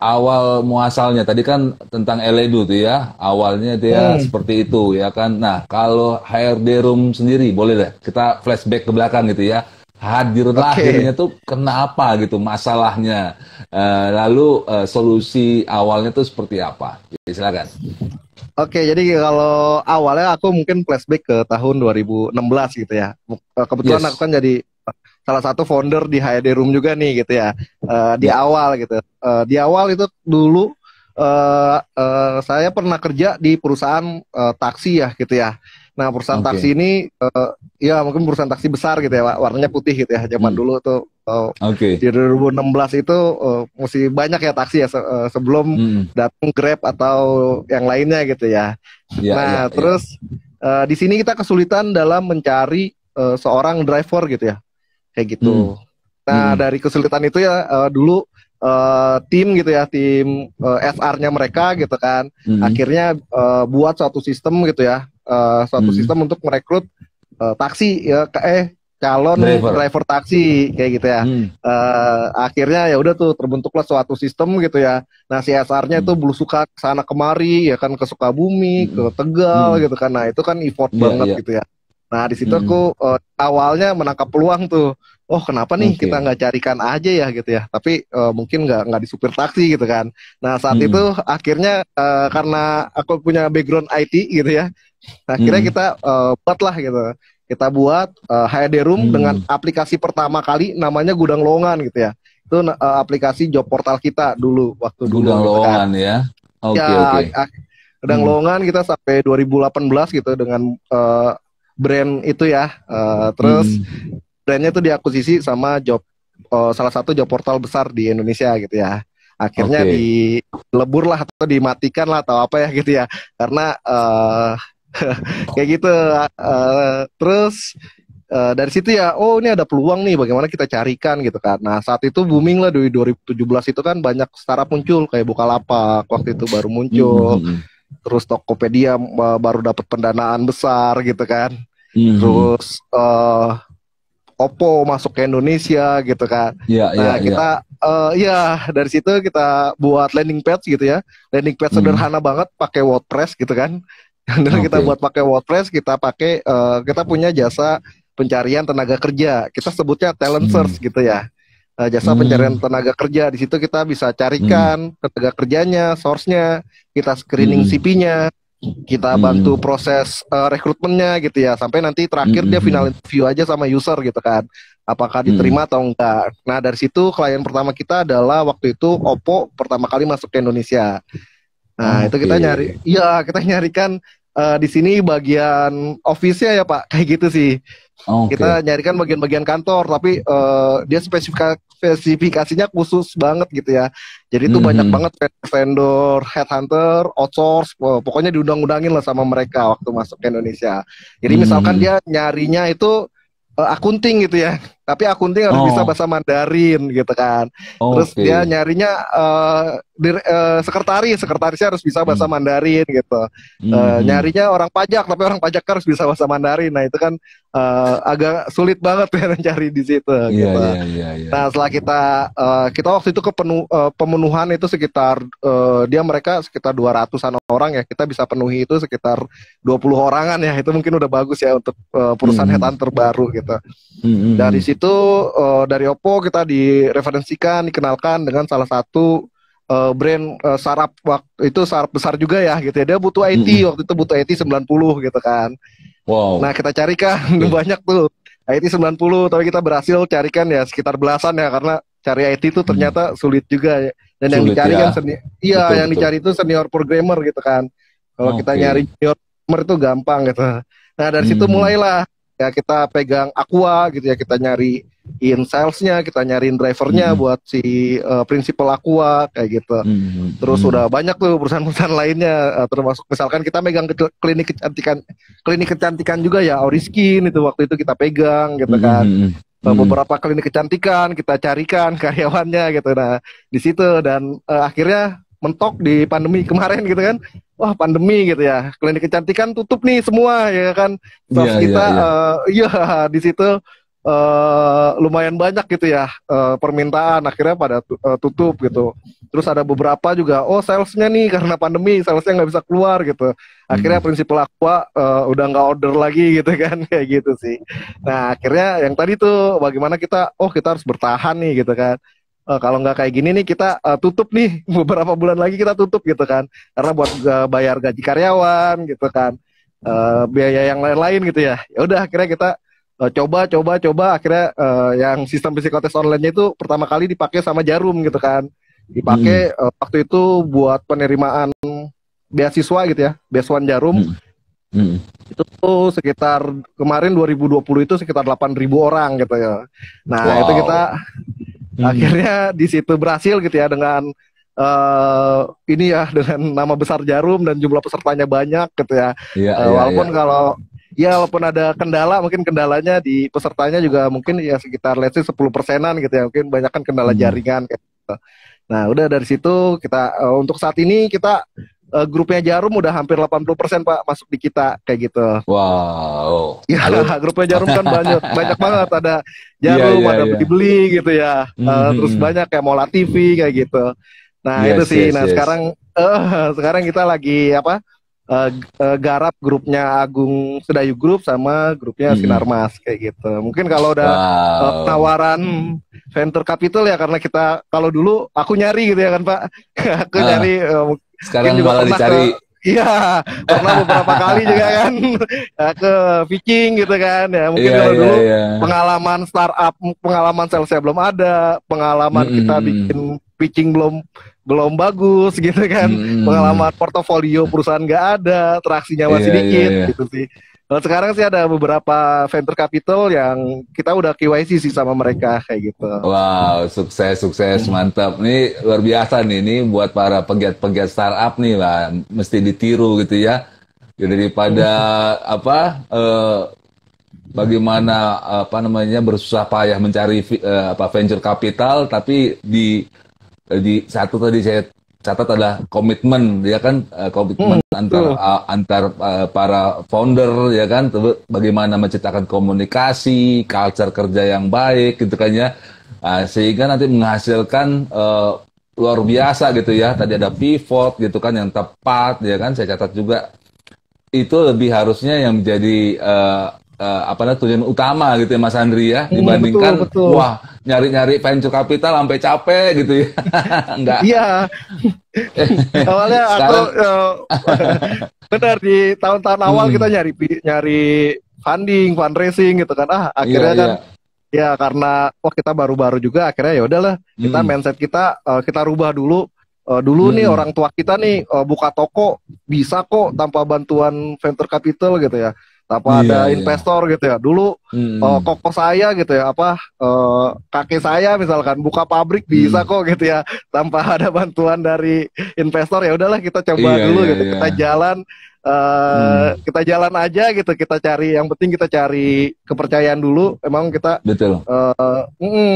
awal muasalnya tadi kan tentang Eledu tuh ya, awalnya dia seperti itu ya kan. Nah, kalau HRD Room sendiri, boleh deh kita flashback ke belakang gitu ya, lahirnya tuh kenapa gitu masalahnya, lalu solusi awalnya tuh seperti apa, silakan. Oke, jadi kalau awalnya aku mungkin flashback ke tahun 2016 gitu ya, kebetulan aku kan jadi salah satu founder di HRD Room juga nih gitu ya, di awal gitu. Di awal itu dulu saya pernah kerja di perusahaan taksi ya gitu ya. Nah perusahaan taksi ini ya mungkin perusahaan taksi besar gitu ya, warnanya putih gitu ya zaman dulu tuh. Di 2016 itu masih banyak ya taksi ya, sebelum datang Grab atau yang lainnya gitu ya. Terus di sini kita kesulitan dalam mencari seorang driver gitu ya, kayak gitu. Nah dari kesulitan itu ya dulu tim gitu ya, tim SR-nya mereka gitu kan, akhirnya buat suatu sistem gitu ya, suatu sistem untuk merekrut taksi ya, calon driver taksi kayak gitu ya. Akhirnya ya udah tuh terbentuklah suatu sistem gitu ya. Nah CSR-nya itu belusukan ke sana kemari ya kan, ke Sukabumi, ke Tegal gitu kan. Nah itu kan effort banget gitu ya. Nah di situ aku awalnya menangkap peluang tuh. Oh kenapa nih kita nggak carikan aja ya gitu ya. Tapi mungkin nggak di supir taksi gitu kan. Nah saat itu akhirnya karena aku punya background IT gitu ya. Akhirnya kita buat lah gitu. Kita buat HRD Room dengan aplikasi pertama kali namanya Gudang Lowongan gitu ya. Itu aplikasi job portal kita dulu waktu dulu. Gudang Lowongan kan. Ya. Oke. Gudang Lowongan kita sampai 2018 gitu dengan brand itu ya. Terus brandnya itu diakuisisi sama salah satu job portal besar di Indonesia gitu ya. Akhirnya dilebur lah atau dimatikan lah atau apa ya gitu ya. Karena kayak gitu. Terus dari situ ya, oh ini ada peluang nih, bagaimana kita carikan gitu kan. Nah saat itu booming lah di 2017 itu kan banyak startup muncul kayak Bukalapak waktu itu baru muncul. Terus Tokopedia baru dapat pendanaan besar gitu kan. Terus Oppo masuk ke Indonesia gitu kan. Kita dari situ kita buat landing page gitu ya. Landing page sederhana banget pakai WordPress gitu kan. Dan kita buat pakai WordPress, kita punya jasa pencarian tenaga kerja. Kita sebutnya talent search gitu ya. Jasa pencarian tenaga kerja. Di situ kita bisa carikan tenaga kerjanya, source-nya, kita screening CV-nya. Kita bantu proses rekrutmennya gitu ya, sampai nanti terakhir dia final interview aja sama user gitu kan, apakah diterima atau enggak. Nah dari situ klien pertama kita adalah waktu itu Oppo pertama kali masuk ke Indonesia. Nah itu kita nyarikan di sini bagian office-nya ya Pak, kayak gitu sih. Kita nyarikan bagian-bagian kantor, tapi dia spesifikasinya khusus banget gitu ya. Jadi itu banyak banget vendor, headhunter, outsource, pokoknya diundang-undangin lah sama mereka waktu masuk ke Indonesia. Jadi misalkan dia nyarinya itu akunting gitu ya, tapi akunting harus bisa bahasa Mandarin gitu kan. Terus dia nyarinya sekretarisnya harus bisa bahasa Mandarin gitu. Nyarinya orang pajak, tapi orang pajak harus bisa bahasa Mandarin. Nah itu kan agak sulit banget ya mencari di situ. Gitu. Nah setelah kita waktu itu ke pemenuhan itu sekitar mereka sekitar 200-an orang ya, kita bisa penuhi itu sekitar 20 orangan ya. Itu mungkin udah bagus ya untuk perusahaan headhunter baru gitu. Dari situ dari Oppo kita direferensikan, dikenalkan dengan salah satu brand startup waktu itu, startup besar juga ya gitu ya. Dia butuh IT waktu itu, butuh IT 90 gitu kan. Nah kita carikan banyak tuh IT 90, tapi kita berhasil carikan ya sekitar belasan ya, karena cari IT itu ternyata sulit juga ya. Dan yang dicari kan yang dicari itu senior programmer gitu kan. Kalau kita nyari junior programmer itu gampang gitu. Nah dari situ mulailah ya kita pegang Aqua gitu ya, kita nyariin salesnya, kita nyariin drivernya buat si principal Aqua kayak gitu. Terus udah banyak tuh perusahaan-perusahaan lainnya, termasuk misalkan kita megang klinik kecantikan juga ya, Oriskin itu waktu itu kita pegang gitu kan. Beberapa klinik kecantikan kita carikan karyawannya gitu. Nah di situ dan akhirnya mentok di pandemi kemarin gitu kan. Wah pandemi gitu ya, klinik kecantikan tutup nih semua ya kan. Terus kita di situ lumayan banyak gitu ya permintaan, akhirnya pada tutup gitu. Terus ada beberapa juga, salesnya nih karena pandemi salesnya nggak bisa keluar gitu. Akhirnya prinsipal Aqua udah nggak order lagi gitu kan, kayak gitu sih. Nah akhirnya yang tadi tuh bagaimana kita harus bertahan nih gitu kan. Kalau nggak kayak gini nih kita tutup nih, beberapa bulan lagi kita tutup gitu kan, karena buat bayar gaji karyawan gitu kan, biaya yang lain-lain gitu ya. Ya udah akhirnya kita coba akhirnya yang sistem psikotes online-nya itu pertama kali dipakai sama Jarum gitu kan, dipakai waktu itu buat penerimaan beasiswa gitu ya, beasiswa Jarum. Itu tuh sekitar kemarin 2020 itu sekitar 8.000 orang gitu ya. Nah itu kita akhirnya di situ berhasil gitu ya dengan ini ya, dengan nama besar Jarum dan jumlah pesertanya banyak gitu ya. Walaupun ada kendala, mungkin kendalanya di pesertanya juga mungkin ya sekitar let's say 10%-an gitu ya, mungkin banyak kan kendala jaringan gitu. Nah udah dari situ kita untuk saat ini kita grupnya Jarum udah hampir 80% Pak masuk di kita kayak gitu. Wow. Ya, grupnya Jarum kan banyak banget, ada Iya, Jarum, iya, ada iya. beli-beli gitu ya. Terus Mhm. banyak kayak Mola TV kayak gitu. Nah, itu Yes, sih. yes, Nah, yes. sekarang kita lagi apa? Garap grupnya Agung Sedayu Group sama grupnya Mhm. Sinarmas kayak gitu. Mungkin kalau udah Wow. penawaran venture capital ya, karena kita kalau dulu aku nyari gitu ya kan Pak. Aku Ah, nyari, mungkin sekarang juga malah pernah ke, dicari. iya, pernah beberapa kali juga kan ke pitching gitu kan ya. Mungkin Iya, kalau iya, dulu iya. pengalaman startup, pengalaman salesnya belum ada, pengalaman kita Mhm. bikin pitching belum belum bagus gitu kan, Mhm. pengalaman portofolio perusahaan nggak ada, traksinya masih Iya, iya, dikit iya. gitu sih. Kalau sekarang sih ada beberapa venture capital yang kita udah KYC sih sama mereka kayak gitu. Wow, sukses, sukses, mantap. Ini luar biasa nih, ini buat para pegiat-pegiat startup nih lah, mesti ditiru gitu ya. Ya, daripada apa bagaimana apa namanya bersusah payah mencari apa venture capital, tapi di satu tadi saya catat adalah komitmen ya kan, komitmen antar Tuh. para founder ya kan, bagaimana menciptakan komunikasi culture kerja yang baik gitu kan ya. Sehingga nanti menghasilkan luar biasa gitu ya. Tadi ada pivot gitu kan yang tepat ya kan, saya catat juga itu lebih harusnya yang menjadi apa namanya tujuan utama gitu ya Mas Andri ya, Betul dibandingkan betul. wah nyari-nyari venture capital sampai capek gitu ya. Enggak. Iya, awalnya aku Sekarang benar di tahun-tahun awal kita mm, nyari funding, fundraising gitu kan. iya, Akhirnya kan iya. ya karena kita baru-baru juga, akhirnya ya udahlah, kita Mm, mindset kita, kita rubah dulu. Dulu nih mm, orang tua kita nih buka toko bisa kok tanpa bantuan venture capital gitu ya, tanpa iya, ada iya. investor gitu ya. Dulu Mm, koko saya gitu ya, kakek saya misalkan buka pabrik bisa mm, kok gitu ya, tanpa ada bantuan dari investor. Ya udahlah, kita coba iya, dulu iya, gitu, iya. eh, Mm, kita jalan aja gitu, kita cari, yang penting kita cari kepercayaan dulu. Emang kita betul.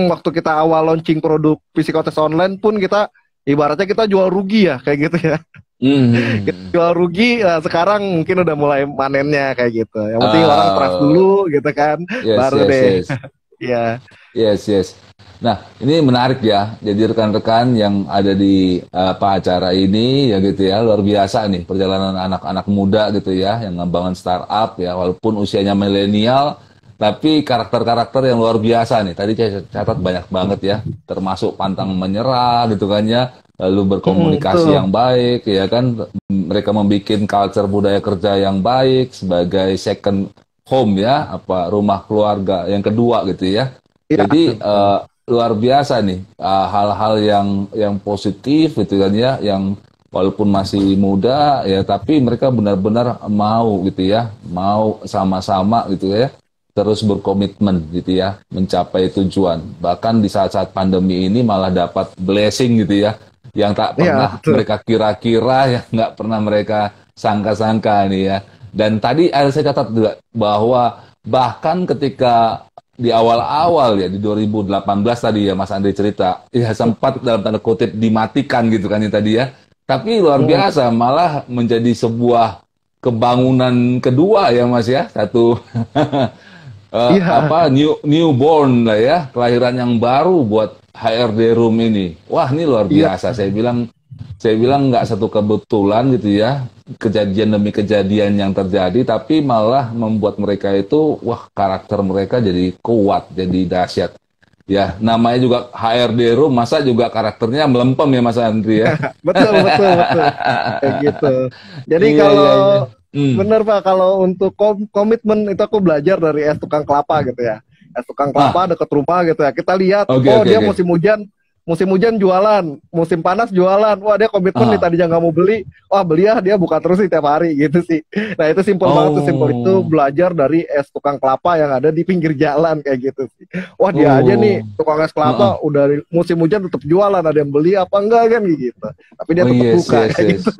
waktu kita awal launching produk psikotes online pun kita ibaratnya kita jual rugi ya kayak gitu ya. Mm, Kita mm. jual rugi, sekarang mungkin udah mulai panennya kayak gitu. Yang penting orang trust Ah, dulu gitu kan, yes, baru yes, deh. yes. Ya. Yes, yes. Nah, ini menarik ya. Jadi rekan-rekan yang ada di apa acara ini ya gitu ya, luar biasa nih perjalanan anak-anak muda gitu ya yang ngebangun startup ya, walaupun usianya milenial, tapi karakter-karakter yang luar biasa nih. Tadi saya catat banyak banget ya, termasuk pantang menyerah gitu kan ya, lalu berkomunikasi Betul. yang baik ya kan, mereka membuat culture budaya kerja yang baik sebagai second home ya, apa rumah keluarga yang kedua gitu ya. Iya, Jadi betul. luar biasa nih hal-hal yang positif gitu kan ya, yang walaupun masih muda ya, tapi mereka benar-benar mau gitu ya, mau sama-sama gitu ya, terus berkomitmen gitu ya, mencapai tujuan. Bahkan di saat-saat pandemi ini malah dapat blessing gitu ya, yang tak Iya, pernah betul. mereka kira-kira, yang nggak pernah mereka sangka-sangka nih ya. Dan tadi saya catat juga bahwa bahkan ketika di awal-awal ya di 2018 tadi ya Mas Andri cerita, ya sempat dalam tanda kutip dimatikan gitu kan ya tadi ya. Tapi luar Mm, biasa malah menjadi sebuah kebangunan kedua ya Mas ya. Satu Iya, apa newborn lah ya, kelahiran yang baru buat HRD Room ini. Wah, ini luar iya, biasa. Saya bilang nggak satu kebetulan gitu ya, kejadian demi kejadian yang terjadi, tapi malah membuat mereka itu, wah karakter mereka jadi kuat, jadi dahsyat. Ya, namanya juga HRD Room, masa juga karakternya melempem ya Mas Andri ya. betul, betul, betul. Kayak gitu. Jadi Iya, kalau iya, iya. Hmm. bener Pak, kalau untuk komitmen itu aku belajar dari es tukang kelapa gitu ya. Es tukang Ah, kelapa deket rumah gitu ya. Kita lihat, oke, oh oke, dia oke. musim hujan jualan, musim panas jualan. Wah, dia komitmen nih, Ah, tadinya nggak mau beli. Wah, beli ya, dia buka terus nih tiap hari gitu sih. Nah, itu simpel banget tuh, simpel itu oh, belajar dari es tukang kelapa yang ada di pinggir jalan kayak gitu sih. Wah, dia aja nih oh, tukang es ah, kelapa ah. udah musim hujan tetap jualan, ada yang beli apa enggak kan gitu. Tapi dia Oh tetap yes, buka yes, kayak yes. gitu.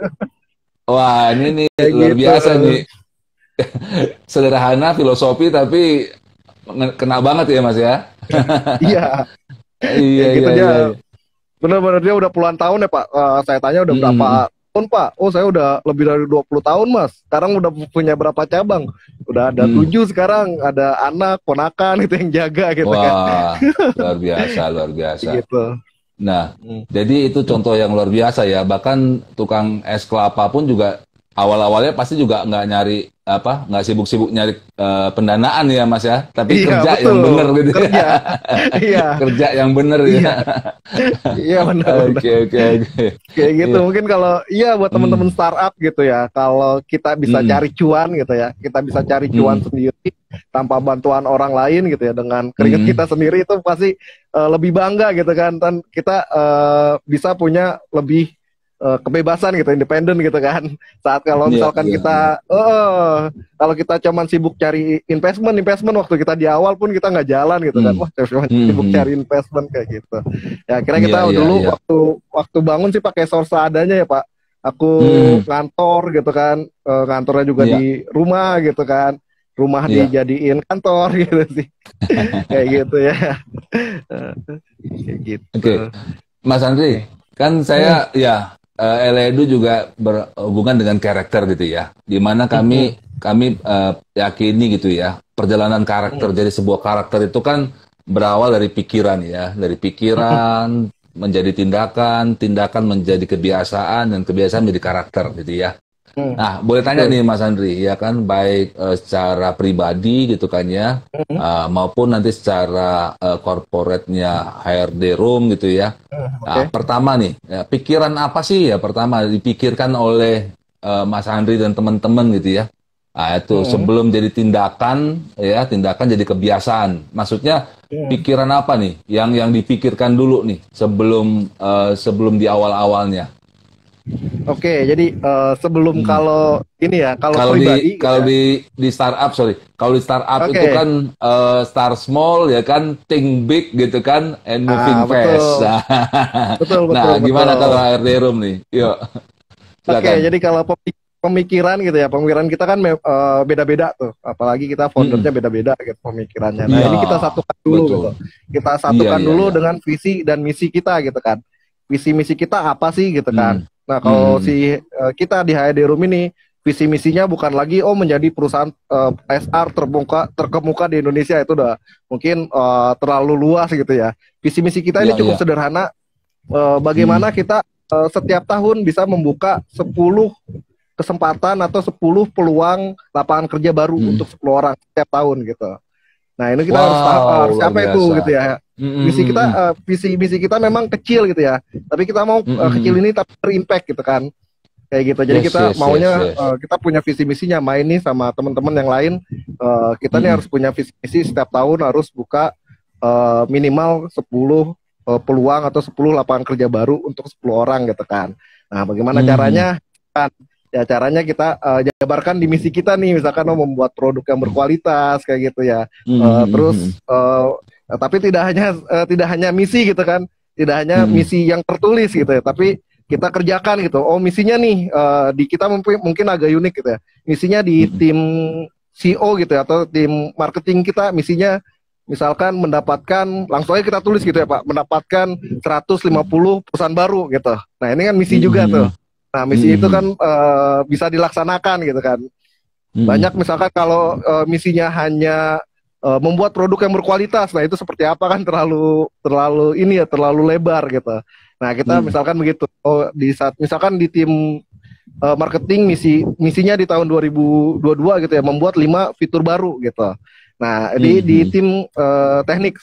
Wah, ini nih Kayak luar gitu. biasa nih. Sederhana filosofi tapi kena banget ya Mas ya. Iya, Iya, kayak gitu iya, dia. iya, iya. Bener-bener dia udah puluhan tahun ya Pak. Saya tanya udah berapa Mm-mm. tahun Pak. Oh saya udah lebih dari 20 tahun Mas. Sekarang udah punya berapa cabang? Udah ada 7 sekarang. Ada anak, ponakan itu yang jaga gitu kan. Wah, luar biasa, luar biasa. Gitu. Nah, jadi itu contoh yang luar biasa ya. Bahkan tukang es kelapa pun juga awal-awalnya pasti juga nggak sibuk-sibuk nyari pendanaan ya Mas ya. Tapi Iya, kerja betul. yang benar gitu ya. Kerja. Iya. Kerja yang benar Iya. ya. Iya benar. Oke. Kayak gitu. Iya. Mungkin kalau iya buat teman-teman startup gitu ya. Kalau kita bisa cari cuan gitu ya. Kita bisa cari cuan sendiri tanpa bantuan orang lain gitu ya, dengan keringat kita sendiri, itu pasti lebih bangga gitu kan. Dan kita bisa punya lebih kebebasan gitu, independen gitu kan. Saat kalau misalkan kita kalau kita cuman sibuk cari investment waktu kita di awal pun kita nggak jalan gitu kan. Wah, cuman sibuk cari investment kayak gitu. Ya kira kita dulu waktu bangun sih pakai source adanya ya Pak. Aku ngantor gitu kan, kantornya juga di rumah gitu kan. Rumah dijadiin kantor gitu sih. Kayak gitu ya. Kayak gitu. Oke. Mas Andri, kan saya LEDU juga berhubungan dengan karakter gitu ya. Dimana kami yakini gitu ya, perjalanan karakter jadi sebuah karakter itu kan berawal dari pikiran ya, dari pikiran menjadi tindakan, tindakan menjadi kebiasaan, dan kebiasaan menjadi karakter gitu ya. Nah, boleh tanya nih Mas Andri, ya kan, baik secara pribadi gitu kan ya, maupun nanti secara corporate-nya HRD Room gitu ya. Nah, pertama nih, pikiran apa sih ya pertama dipikirkan oleh Mas Andri dan teman-teman gitu ya. Nah, itu sebelum jadi tindakan, ya tindakan jadi kebiasaan. Maksudnya pikiran apa nih yang dipikirkan dulu nih sebelum di awal-awalnya? Oke, jadi sebelum kalau ini ya, kalau pribadi, di startup, kalau di startup itu kan start small ya kan, think big gitu kan, and moving fast. Betul. Nah, gimana kalau HRD Room nih? Yuk. Oke, jadi kalau pemikiran gitu ya, pemikiran kita kan beda-beda tuh, apalagi kita foundernya beda-beda gitu pemikirannya. Nah, ini kita satukan dulu gitu. Kita satukan dulu dengan visi dan misi kita gitu kan. Visi misi kita apa sih gitu kan. Nah, kalau kita di HRD Room ini, visi misinya bukan lagi menjadi perusahaan SR terkemuka di Indonesia, itu udah mungkin terlalu luas gitu ya. Visi misi kita ini cukup sederhana, bagaimana kita setiap tahun bisa membuka 10 kesempatan atau 10 peluang lapangan kerja baru untuk 10 orang setiap tahun gitu. Nah, ini kita harus sampai itu gitu ya. Visi kita memang kecil gitu ya, tapi kita mau kecil ini tapi berimpact gitu kan, kayak gitu. Jadi kita maunya kita punya visi misinya, main nih sama teman-teman yang lain. Kita nih harus punya visi misi, setiap tahun harus buka minimal 10 peluang atau 10 lapangan kerja baru untuk 10 orang gitu kan. Nah, bagaimana caranya kan? Ya caranya kita jabarkan di misi kita nih, misalkan membuat produk yang berkualitas kayak gitu ya. Terus tapi tidak hanya misi gitu kan, tidak hanya misi yang tertulis gitu ya, tapi kita kerjakan gitu. Misinya nih di kita mungkin agak unik gitu ya. Misinya di tim CEO gitu ya, atau tim marketing kita, misinya misalkan mendapatkan, langsung aja kita tulis gitu ya Pak, mendapatkan 150 perusahaan baru gitu. Nah, ini kan misi juga tuh. Nah, misi itu kan bisa dilaksanakan gitu kan. Banyak misalkan kalau misinya hanya membuat produk yang berkualitas, nah itu seperti apa kan, terlalu lebar gitu. Nah, kita misalkan begitu. Misalkan di tim marketing, misinya di tahun 2022 gitu ya, membuat 5 fitur baru gitu. Nah, di tim teknik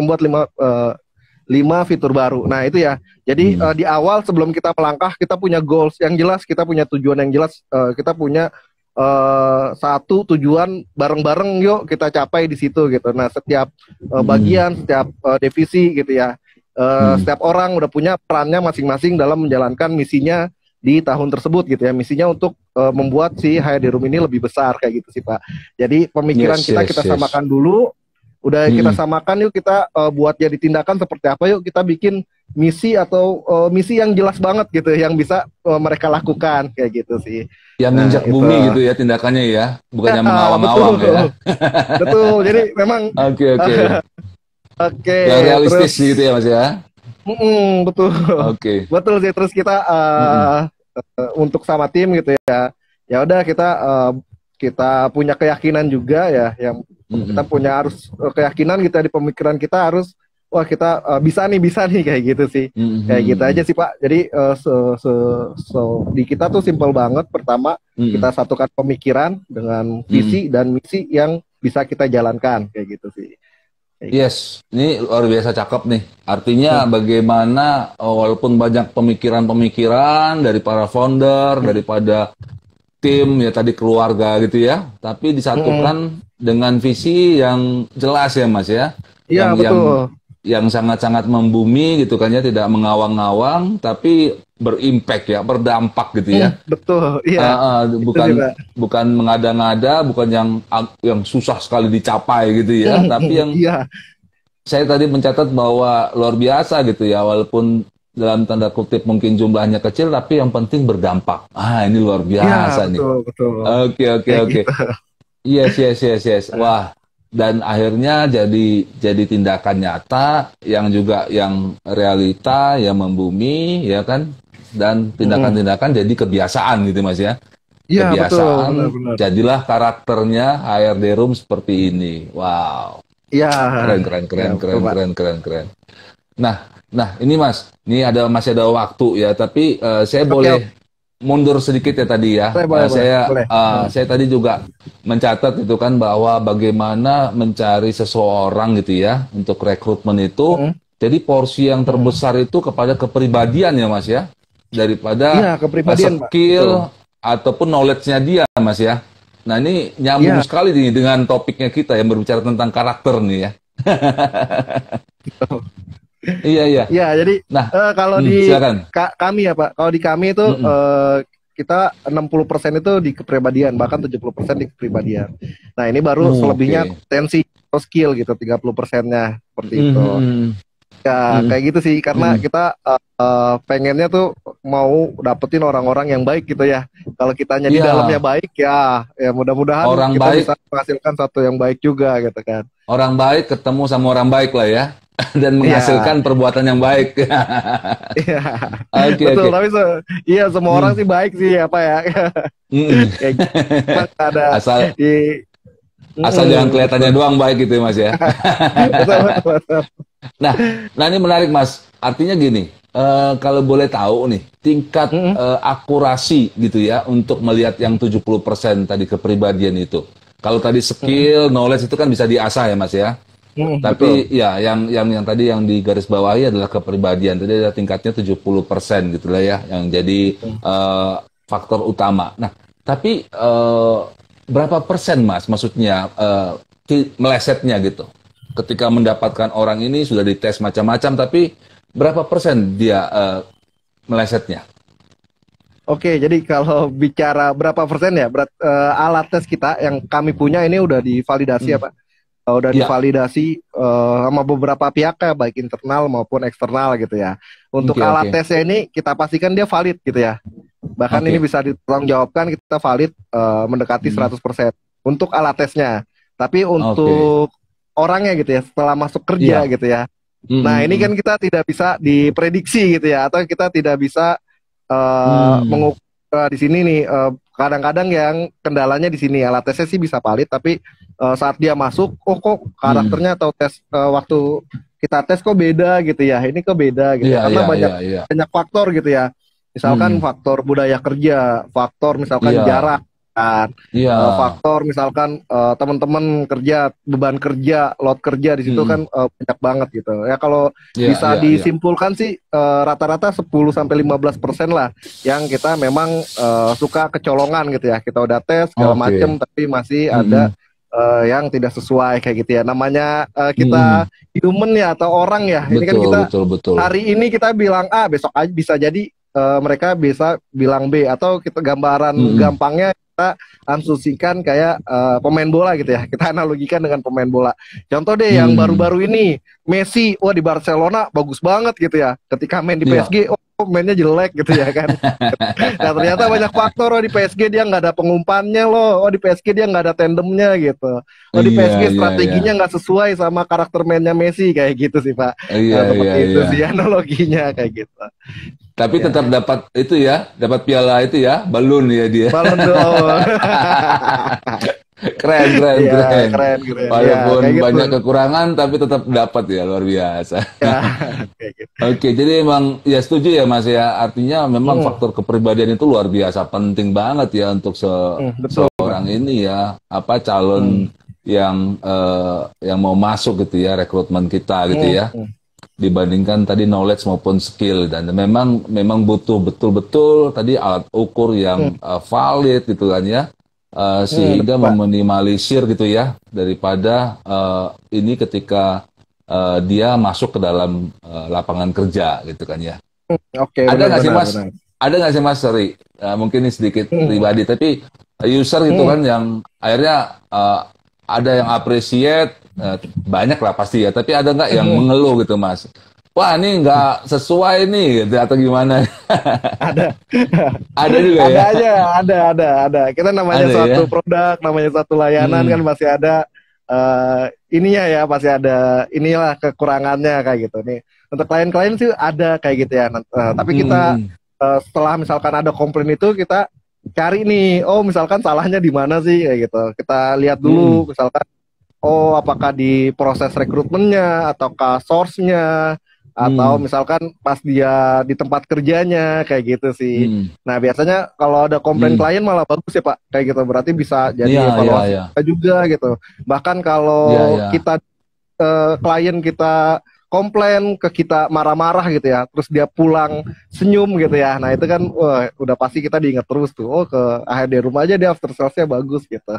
membuat 5 fitur baru. Nah, itu ya. Jadi di awal sebelum kita melangkah, kita punya goals yang jelas, kita punya tujuan yang jelas, kita punya satu tujuan bareng-bareng, yuk kita capai di situ gitu. Nah, setiap bagian, setiap divisi gitu ya, setiap orang udah punya perannya masing-masing dalam menjalankan misinya di tahun tersebut gitu ya. Misinya untuk membuat si HRD Room ini lebih besar kayak gitu sih Pak. Jadi pemikiran kita samakan dulu. Udah kita samakan, yuk kita buat jadi tindakan seperti apa, yuk kita bikin misi atau misi yang jelas banget gitu, yang bisa mereka lakukan kayak gitu sih. Yang nginjak bumi gitu ya tindakannya ya, bukannya mengawang-awang ya. Betul, jadi memang Oke. Yang realistis terus, gitu ya Mas ya. Betul. Betul sih. Terus kita untuk sama tim gitu ya. Ya udah kita punya keyakinan juga ya, yang kita punya harus keyakinan kita di pemikiran kita harus wah kita bisa nih kayak gitu sih. Kayak gitu aja sih Pak. Jadi di kita tuh simple banget. Pertama kita satukan pemikiran dengan visi dan misi yang bisa kita jalankan kayak gitu sih. Yes, ini luar biasa cakep nih. Artinya bagaimana walaupun banyak pemikiran-pemikiran dari para founder, daripada tim ya tadi keluarga gitu ya, tapi disatukan dengan visi yang jelas ya Mas ya. Iya betul. Yang sangat-sangat membumi gitu kan ya, tidak mengawang-awang tapi berimpact ya, berdampak gitu ya. Betul, iya. Bukan mengada-ngada, bukan yang susah sekali dicapai gitu ya, tapi yang saya tadi mencatat bahwa luar biasa gitu ya, walaupun dalam tanda kutip mungkin jumlahnya kecil, tapi yang penting berdampak. Ini luar biasa nih. Betul. Oke. Yes. Wah. Dan akhirnya jadi tindakan nyata yang juga yang realita yang membumi ya kan, dan tindakan-tindakan jadi kebiasaan gitu Mas ya. Kebiasaan betul, benar. Jadilah karakternya HRD Room seperti ini. Wow. Iya. Keren. Nah ini Mas, ini masih ada waktu ya, tapi saya boleh mundur sedikit ya tadi ya. Saya tadi juga mencatat itu kan bahwa bagaimana mencari seseorang gitu ya untuk rekrutmen itu. Jadi porsi yang terbesar itu kepada kepribadian ya Mas ya, daripada skill ataupun knowledge-nya dia Mas ya. Nah ini nyambung sekali nih dengan topiknya kita yang berbicara tentang karakter nih ya. Iya. Ya, jadi kalau di kami ya Pak, kalau di kami itu kita 60% itu di kepribadian, bahkan 70% di kepribadian. Nah, ini baru selebihnya tensi atau skill gitu, 30%-nya seperti itu. Ya, kayak gitu sih, karena kita pengennya tuh mau dapetin orang-orang yang baik gitu ya. Kalau kitanya di dalamnya baik ya mudah-mudahan kita bisa menghasilkan satu yang baik juga gitu kan. Orang baik ketemu sama orang baik lah ya. Dan menghasilkan perbuatan yang baik. Iya. Betul, tapi semua orang sih baik sih apa ya. Kayak ada asal jangan kelihatannya doang baik gitu ya Mas ya. Betul. Nah ini menarik Mas. Artinya gini, kalau boleh tahu nih, tingkat akurasi gitu ya untuk melihat yang 70% tadi kepribadian itu. Kalau tadi skill, knowledge itu kan bisa diasah ya Mas ya. Tapi betul. Ya yang tadi yang di garis bawahi adalah kepribadian. Tadi ada tingkatnya 70% gitu lah ya yang jadi faktor utama. Nah, tapi berapa persen Mas maksudnya melesetnya gitu? Ketika mendapatkan orang ini sudah dites macam-macam, tapi berapa persen dia melesetnya? Oke, jadi kalau bicara berapa persen ya, alat tes kita yang kami punya ini udah divalidasi ya Pak. Udah divalidasi sama beberapa pihak ya, baik internal maupun eksternal gitu ya. Untuk alat tesnya ini kita pastikan dia valid gitu ya. Bahkan ini bisa ditanggungjawabkan, kita valid mendekati 100% untuk alat tesnya. Tapi untuk orangnya gitu ya, setelah masuk kerja gitu ya. Nah ini kan kita tidak bisa diprediksi gitu ya, atau kita tidak bisa mengukur di sini nih. Kadang-kadang yang kendalanya di sini alat tesnya sih bisa valid, tapi saat dia masuk, kok karakternya atau tes waktu kita tes kok beda gitu ya, ini kok beda gitu karena banyak faktor gitu ya, misalkan faktor budaya kerja, faktor misalkan jarak kan, faktor misalkan teman-teman kerja, beban kerja, load kerja di situ kan banyak banget gitu ya. Kalau bisa disimpulkan sih rata-rata 10-15% lah yang kita memang suka kecolongan gitu ya, kita udah tes segala macem tapi masih ada yang tidak sesuai kayak gitu ya. Namanya kita human ya atau orang ya. Ini kan kita hari ini kita bilang A, besok aja bisa jadi mereka bisa bilang B, atau kita gambaran gampangnya kita asumsikan kayak pemain bola gitu ya. Kita analogikan dengan pemain bola. Contoh deh yang baru-baru ini Messi, di Barcelona bagus banget gitu ya. Ketika main di PSG, mainnya jelek gitu ya kan. Nah ternyata banyak faktor, oh di PSG dia nggak ada pengumpannya loh, oh di PSG dia nggak ada tandemnya gitu, oh di Iya, PSG iya, iya. strateginya nggak sesuai sama karakter mainnya Messi kayak gitu sih Pak. Iya, Nah, iya, seperti itu iya. sih analoginya kayak gitu. Tapi Ya, tetap dapat itu ya, dapat piala itu ya, balon ya dia. Ballon d'Or. Keren, keren, Iya, keren. keren keren. Ya, kayak Walaupun gitu. banyak kekurangan, tapi tetap dapat ya, luar biasa. Ya, kayak gitu. Oke, jadi emang ya setuju ya Mas ya. Artinya memang Hmm, faktor kepribadian itu luar biasa penting banget ya untuk betul, Pak. seorang ini ya, apa Hmm, calon yang mau masuk gitu ya, rekrutmen kita gitu hmm, ya. hmm, Dibandingkan tadi knowledge maupun skill, dan memang butuh betul-betul tadi alat ukur hmm, yang valid gitu kan ya. betul, Sehingga Pak. meminimalisir gitu ya daripada ini ketika dia masuk ke dalam lapangan kerja gitu kan ya. Oke, Ada benar nggak sih benar Mas? benar. Ada nggak sih Mas? Sorry, mungkin ini sedikit Hmm, pribadi, tapi user gitu hmm, kan yang akhirnya ada yang appreciate, banyak lah pasti ya. Tapi ada nggak yang hmm. mengeluh gitu Mas? Wah ini nggak sesuai nih gitu, atau gimana? Ada. Ada juga Ada ya? aja, ada. Kita namanya Ada ya? suatu produk, namanya suatu layanan kan Hmm, pasti ada ininya ya, pasti ada inilah kekurangannya kayak gitu nih. Untuk klien-klien sih ada kayak gitu ya. Tapi hmm, kita hmm, setelah misalkan ada komplain itu kita cari nih, oh misalkan salahnya di mana sih kayak gitu. Kita lihat hmm, dulu misalkan, oh apakah di proses rekrutmennya ataukah source-nya atau hmm, misalkan pas dia di tempat kerjanya kayak gitu sih. hmm, Nah, biasanya kalau ada komplain hmm. klien malah bagus ya, Pak. Kayak gitu berarti bisa Iya, jadi iya, evaluasi iya. kita juga gitu. Bahkan Iya, kalau iya. kita klien kita komplain ke kita marah-marah gitu ya, terus dia pulang senyum gitu ya. Nah, itu kan wah, udah pasti kita diingat terus tuh. Oh, ke AHD rumah aja dia after sales-nya bagus gitu.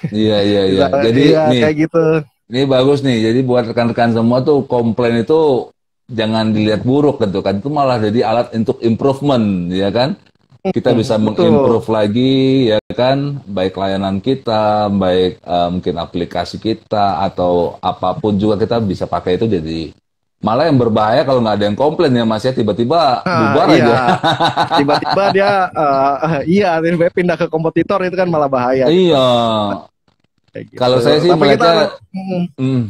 Iya, iya, iya. Bisa Jadi iya nih, kayak gitu. ini bagus nih. Jadi buat rekan-rekan semua tuh komplain itu jangan dilihat buruk gitu kan. Itu malah jadi alat untuk improvement ya kan. Kita bisa Betul. mengimprove lagi ya kan, baik layanan kita, baik mungkin aplikasi kita atau apapun juga kita bisa pakai itu. Jadi malah yang berbahaya kalau nggak ada yang komplain ya Mas ya, tiba-tiba Nah, bubar iya. aja. Tiba-tiba dia iya tiba-tiba pindah ke kompetitor itu kan malah bahaya gitu. Iya. Kayak gitu. Kalau saya sih Tapi kita harus melihatnya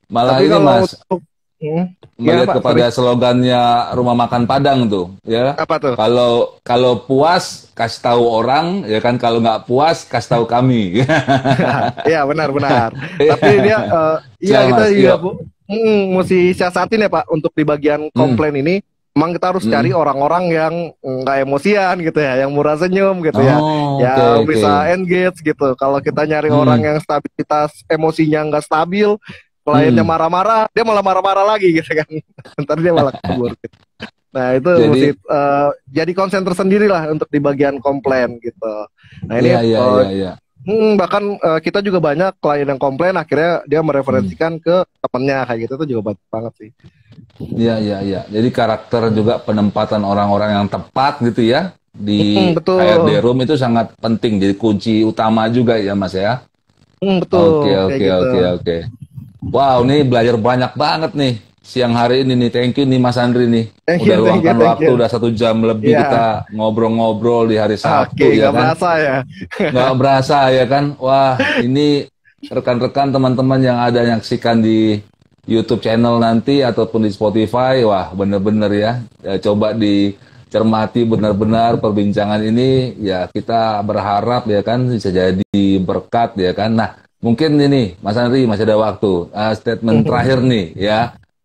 malah tapi ini kalau Mas, untuk gimana melihat Pak? Sorry. kepada slogannya Rumah Makan Padang tuh, ya. Apa tuh? Kalau kalau puas kasih tahu orang, ya kan. Kalau nggak puas kasih tahu kami. Iya benar-benar. Tapi dia Iya. iya Silakan kita Mas, juga yuk. mesti siasatin ya Pak untuk di bagian Hmm, komplain ini. Emang kita harus cari hmm. orang-orang yang nggak emosian gitu ya, yang murah senyum gitu ya, Oh, oke, yang oke. bisa engage gitu. Kalau kita nyari orang Hmm, yang stabilitas emosinya nggak stabil, kliennya hmm. marah-marah, dia malah marah-marah lagi gitu kan. Ntar dia malah kabur gitu. Nah itu mesti Jadi, jadi konsen tersendiri lah untuk di bagian komplain gitu. Nah ini iya, iya, iya, iya. bahkan kita juga banyak klien yang komplain akhirnya dia Hmm. mereferensikan ke temennya kayak gitu, itu juga banyak banget sih. Iya, iya, iya. Jadi karakter juga penempatan orang-orang yang tepat gitu ya di HRD Betul. Room itu sangat penting. Jadi kunci utama juga ya Mas ya. Oke, Betul kayak oke, gitu. oke, oke. Wow, nih belajar banyak banget nih siang hari ini nih. Thank you nih Mas Andri nih. Thank Udah you, thank you, luangkan thank waktu, you. udah 1 jam lebih Ya, kita ngobrol-ngobrol di hari oke, Sabtu ya nggak kan. berasa ya. Nggak berasa ya kan. Wah, ini rekan-rekan teman-teman yang ada nyaksikan di YouTube channel nanti ataupun di Spotify, wah bener-bener ya. Coba dicermati benar-benar perbincangan ini. Ya kita berharap ya kan bisa jadi berkat ya kan. Nah, mungkin ini Mas Andri masih ada waktu. Statement terakhir nih ya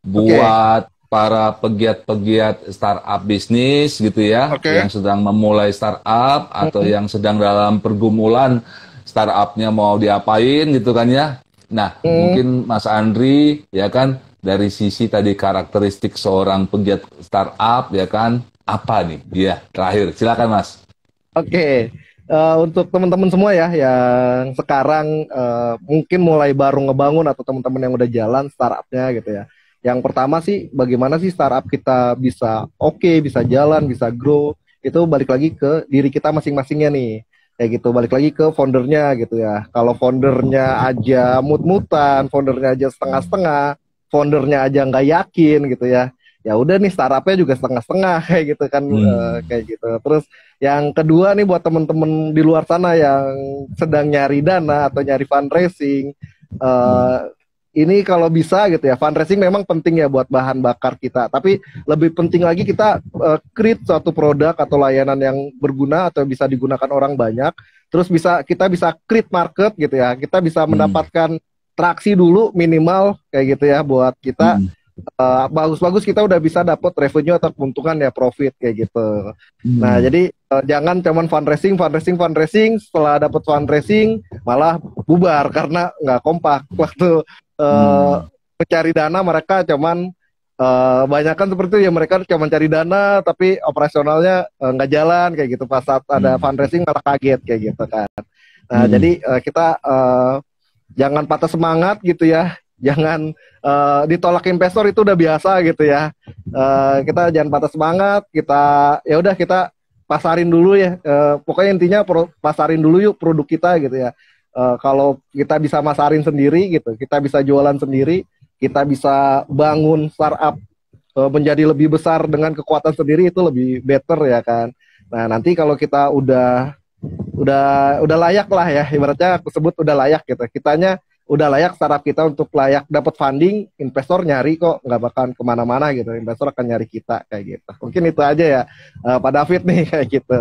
Oke, buat para pegiat-pegiat startup bisnis gitu ya, oke. yang sedang memulai startup atau yang sedang dalam pergumulan startupnya mau diapain gitu kan ya. Nah, Hmm, mungkin Mas Andri ya kan dari sisi tadi karakteristik seorang pegiat startup ya kan, apa nih? Iya, terakhir. Silakan Mas. oke. Untuk teman-teman semua ya yang sekarang mungkin mulai baru ngebangun atau teman-teman yang udah jalan startupnya gitu ya. Yang pertama sih bagaimana sih startup kita bisa oke, bisa jalan, bisa grow. Itu balik lagi ke diri kita masing-masingnya nih. Kayak gitu, balik lagi ke foundernya gitu ya. Kalau foundernya aja mut-mutan, foundernya aja setengah-setengah, foundernya aja nggak yakin gitu ya. ya udah nih startupnya juga setengah-setengah kayak gitu kan, kayak gitu. Terus yang kedua nih buat temen-temen di luar sana yang sedang nyari dana atau nyari fundraising, ini kalau bisa gitu ya, fundraising memang penting ya buat bahan bakar kita. Tapi lebih penting lagi kita create suatu produk atau layanan yang berguna atau bisa digunakan orang banyak. Terus kita bisa create market gitu ya. Kita bisa mendapatkan traksi dulu minimal kayak gitu ya buat kita. Bagus-bagus kita udah bisa dapat revenue atau keuntungan ya, profit kayak gitu. Nah jadi jangan cuman fundraising setelah dapat fundraising malah bubar karena nggak kompak waktu mencari dana. Mereka cuman banyak kan seperti itu ya, mereka cuman cari dana tapi operasionalnya nggak jalan kayak gitu. Pas saat ada fundraising malah kaget kayak gitu kan. Nah jadi kita jangan patah semangat gitu ya. Jangan ditolak investor itu udah biasa gitu ya. Kita jangan patah semangat, kita ya udah kita pasarin dulu ya. Pokoknya intinya pasarin dulu yuk produk kita gitu ya. Kalau kita bisa masarin sendiri gitu, kita bisa jualan sendiri, kita bisa bangun startup menjadi lebih besar dengan kekuatan sendiri, itu lebih better ya kan. Nah nanti kalau kita udah layak lah ya, ibaratnya aku sebut udah layak gitu. Kitanya udah layak startup kita untuk layak dapat funding, investor nyari kok, nggak bakalan kemana-mana gitu. Investor akan nyari kita kayak gitu. Mungkin itu aja ya, Pak David nih kayak gitu.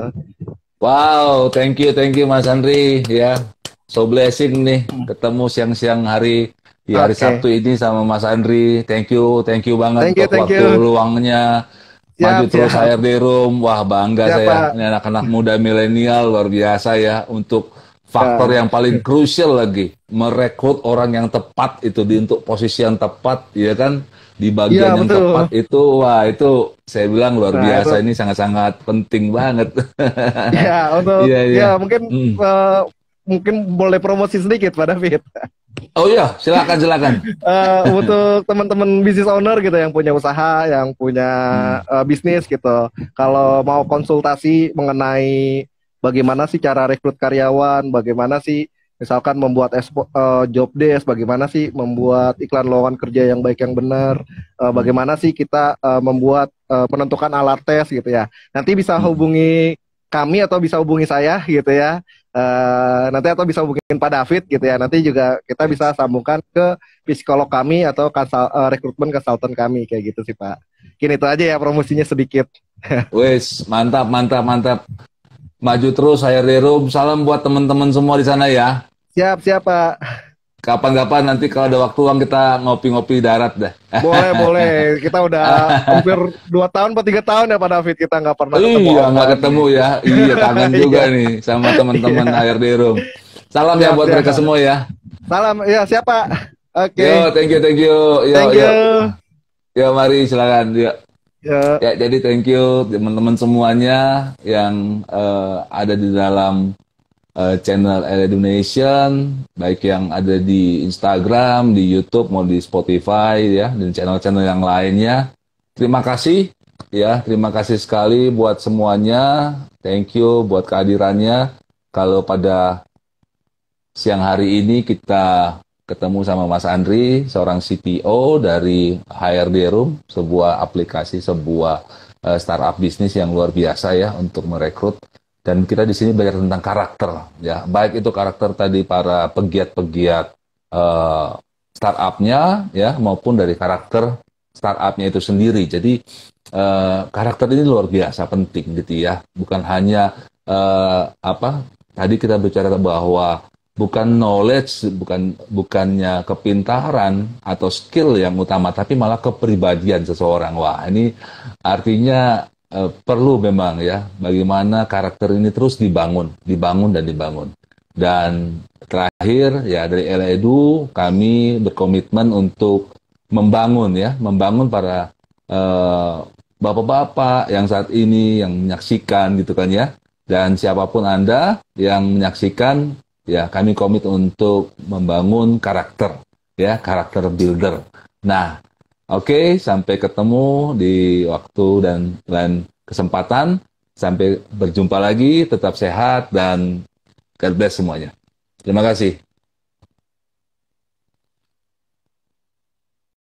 Wow, thank you Mas Andri ya. So blessing nih ketemu siang-siang hari di hari Sabtu ini sama Mas Andri. Thank you banget untuk waktu luangnya. Maju terus HRD Room. Wah, bangga saya. Ini anak-anak muda milenial luar biasa ya, untuk faktor yang paling krusial lagi, merekrut orang yang tepat itu untuk posisi yang tepat, ya kan, di bagian yang tepat itu. Wah, itu saya bilang luar biasa. Ini sangat-sangat penting banget. Ya, untuk mungkin boleh promosi sedikit Pak David. Oh iya, silakan. Untuk teman-teman business owner gitu yang punya usaha, yang punya bisnis gitu, kalau mau konsultasi mengenai bagaimana sih cara rekrut karyawan, bagaimana sih misalkan membuat job desk, bagaimana sih membuat iklan lowongan kerja yang baik yang benar, bagaimana sih kita membuat menentukan alat tes gitu ya. Nanti bisa hubungi kami atau bisa hubungi saya gitu ya. Nanti atau bisa hubungin Pak David gitu ya. Nanti juga kita bisa sambungkan ke psikolog kami atau rekrutmen konsultan kami kayak gitu sih Pak. Mungkin itu aja ya promosinya sedikit. Wes, mantap. Maju terus HRD Room. Salam buat teman-teman semua di sana ya. Siap Pak. Kapan-kapan nanti kalau ada waktu luang kita ngopi-ngopi darat dah. Boleh. Kita udah hampir 2 tahun atau 3 tahun ya Pak David kita nggak pernah ketemu. Iya, nggak ketemu ya. Iya, kangen juga nih sama teman-teman HRD Room. Salam ya buat mereka semua ya. Salam, ya siapa? Oke. Yo, thank you. Yo. Yo, mari silakan. Yo. Ya, jadi thank you teman-teman semuanya yang ada di dalam channel LA Donation, baik yang ada di Instagram, di YouTube, mau di Spotify ya, dan channel-channel yang lainnya. Terima kasih ya, terima kasih sekali buat semuanya. Thank you buat kehadirannya. Kalau pada siang hari ini kita ketemu sama Mas Andri, seorang CTO dari HRD Room, sebuah aplikasi, sebuah startup bisnis yang luar biasa ya untuk merekrut. Dan kita di sini belajar tentang karakter, ya, baik itu karakter tadi para pegiat-pegiat startupnya, ya, maupun dari karakter startupnya itu sendiri. Jadi karakter ini luar biasa penting, gitu ya. Bukan hanya tadi kita bicara bahwa bukan knowledge, bukannya kepintaran atau skill yang utama, tapi malah kepribadian seseorang. Wah, ini artinya perlu memang ya, bagaimana karakter ini terus dibangun. Dan terakhir ya, dari LA Edu kami berkomitmen untuk membangun para bapak-bapak yang saat ini yang menyaksikan gitu kan ya, dan siapapun Anda yang menyaksikan ya, kami komit untuk membangun karakter ya, karakter builder. Nah, oke, sampai ketemu di waktu dan lain kesempatan. Sampai berjumpa lagi, tetap sehat dan God bless semuanya. Terima kasih.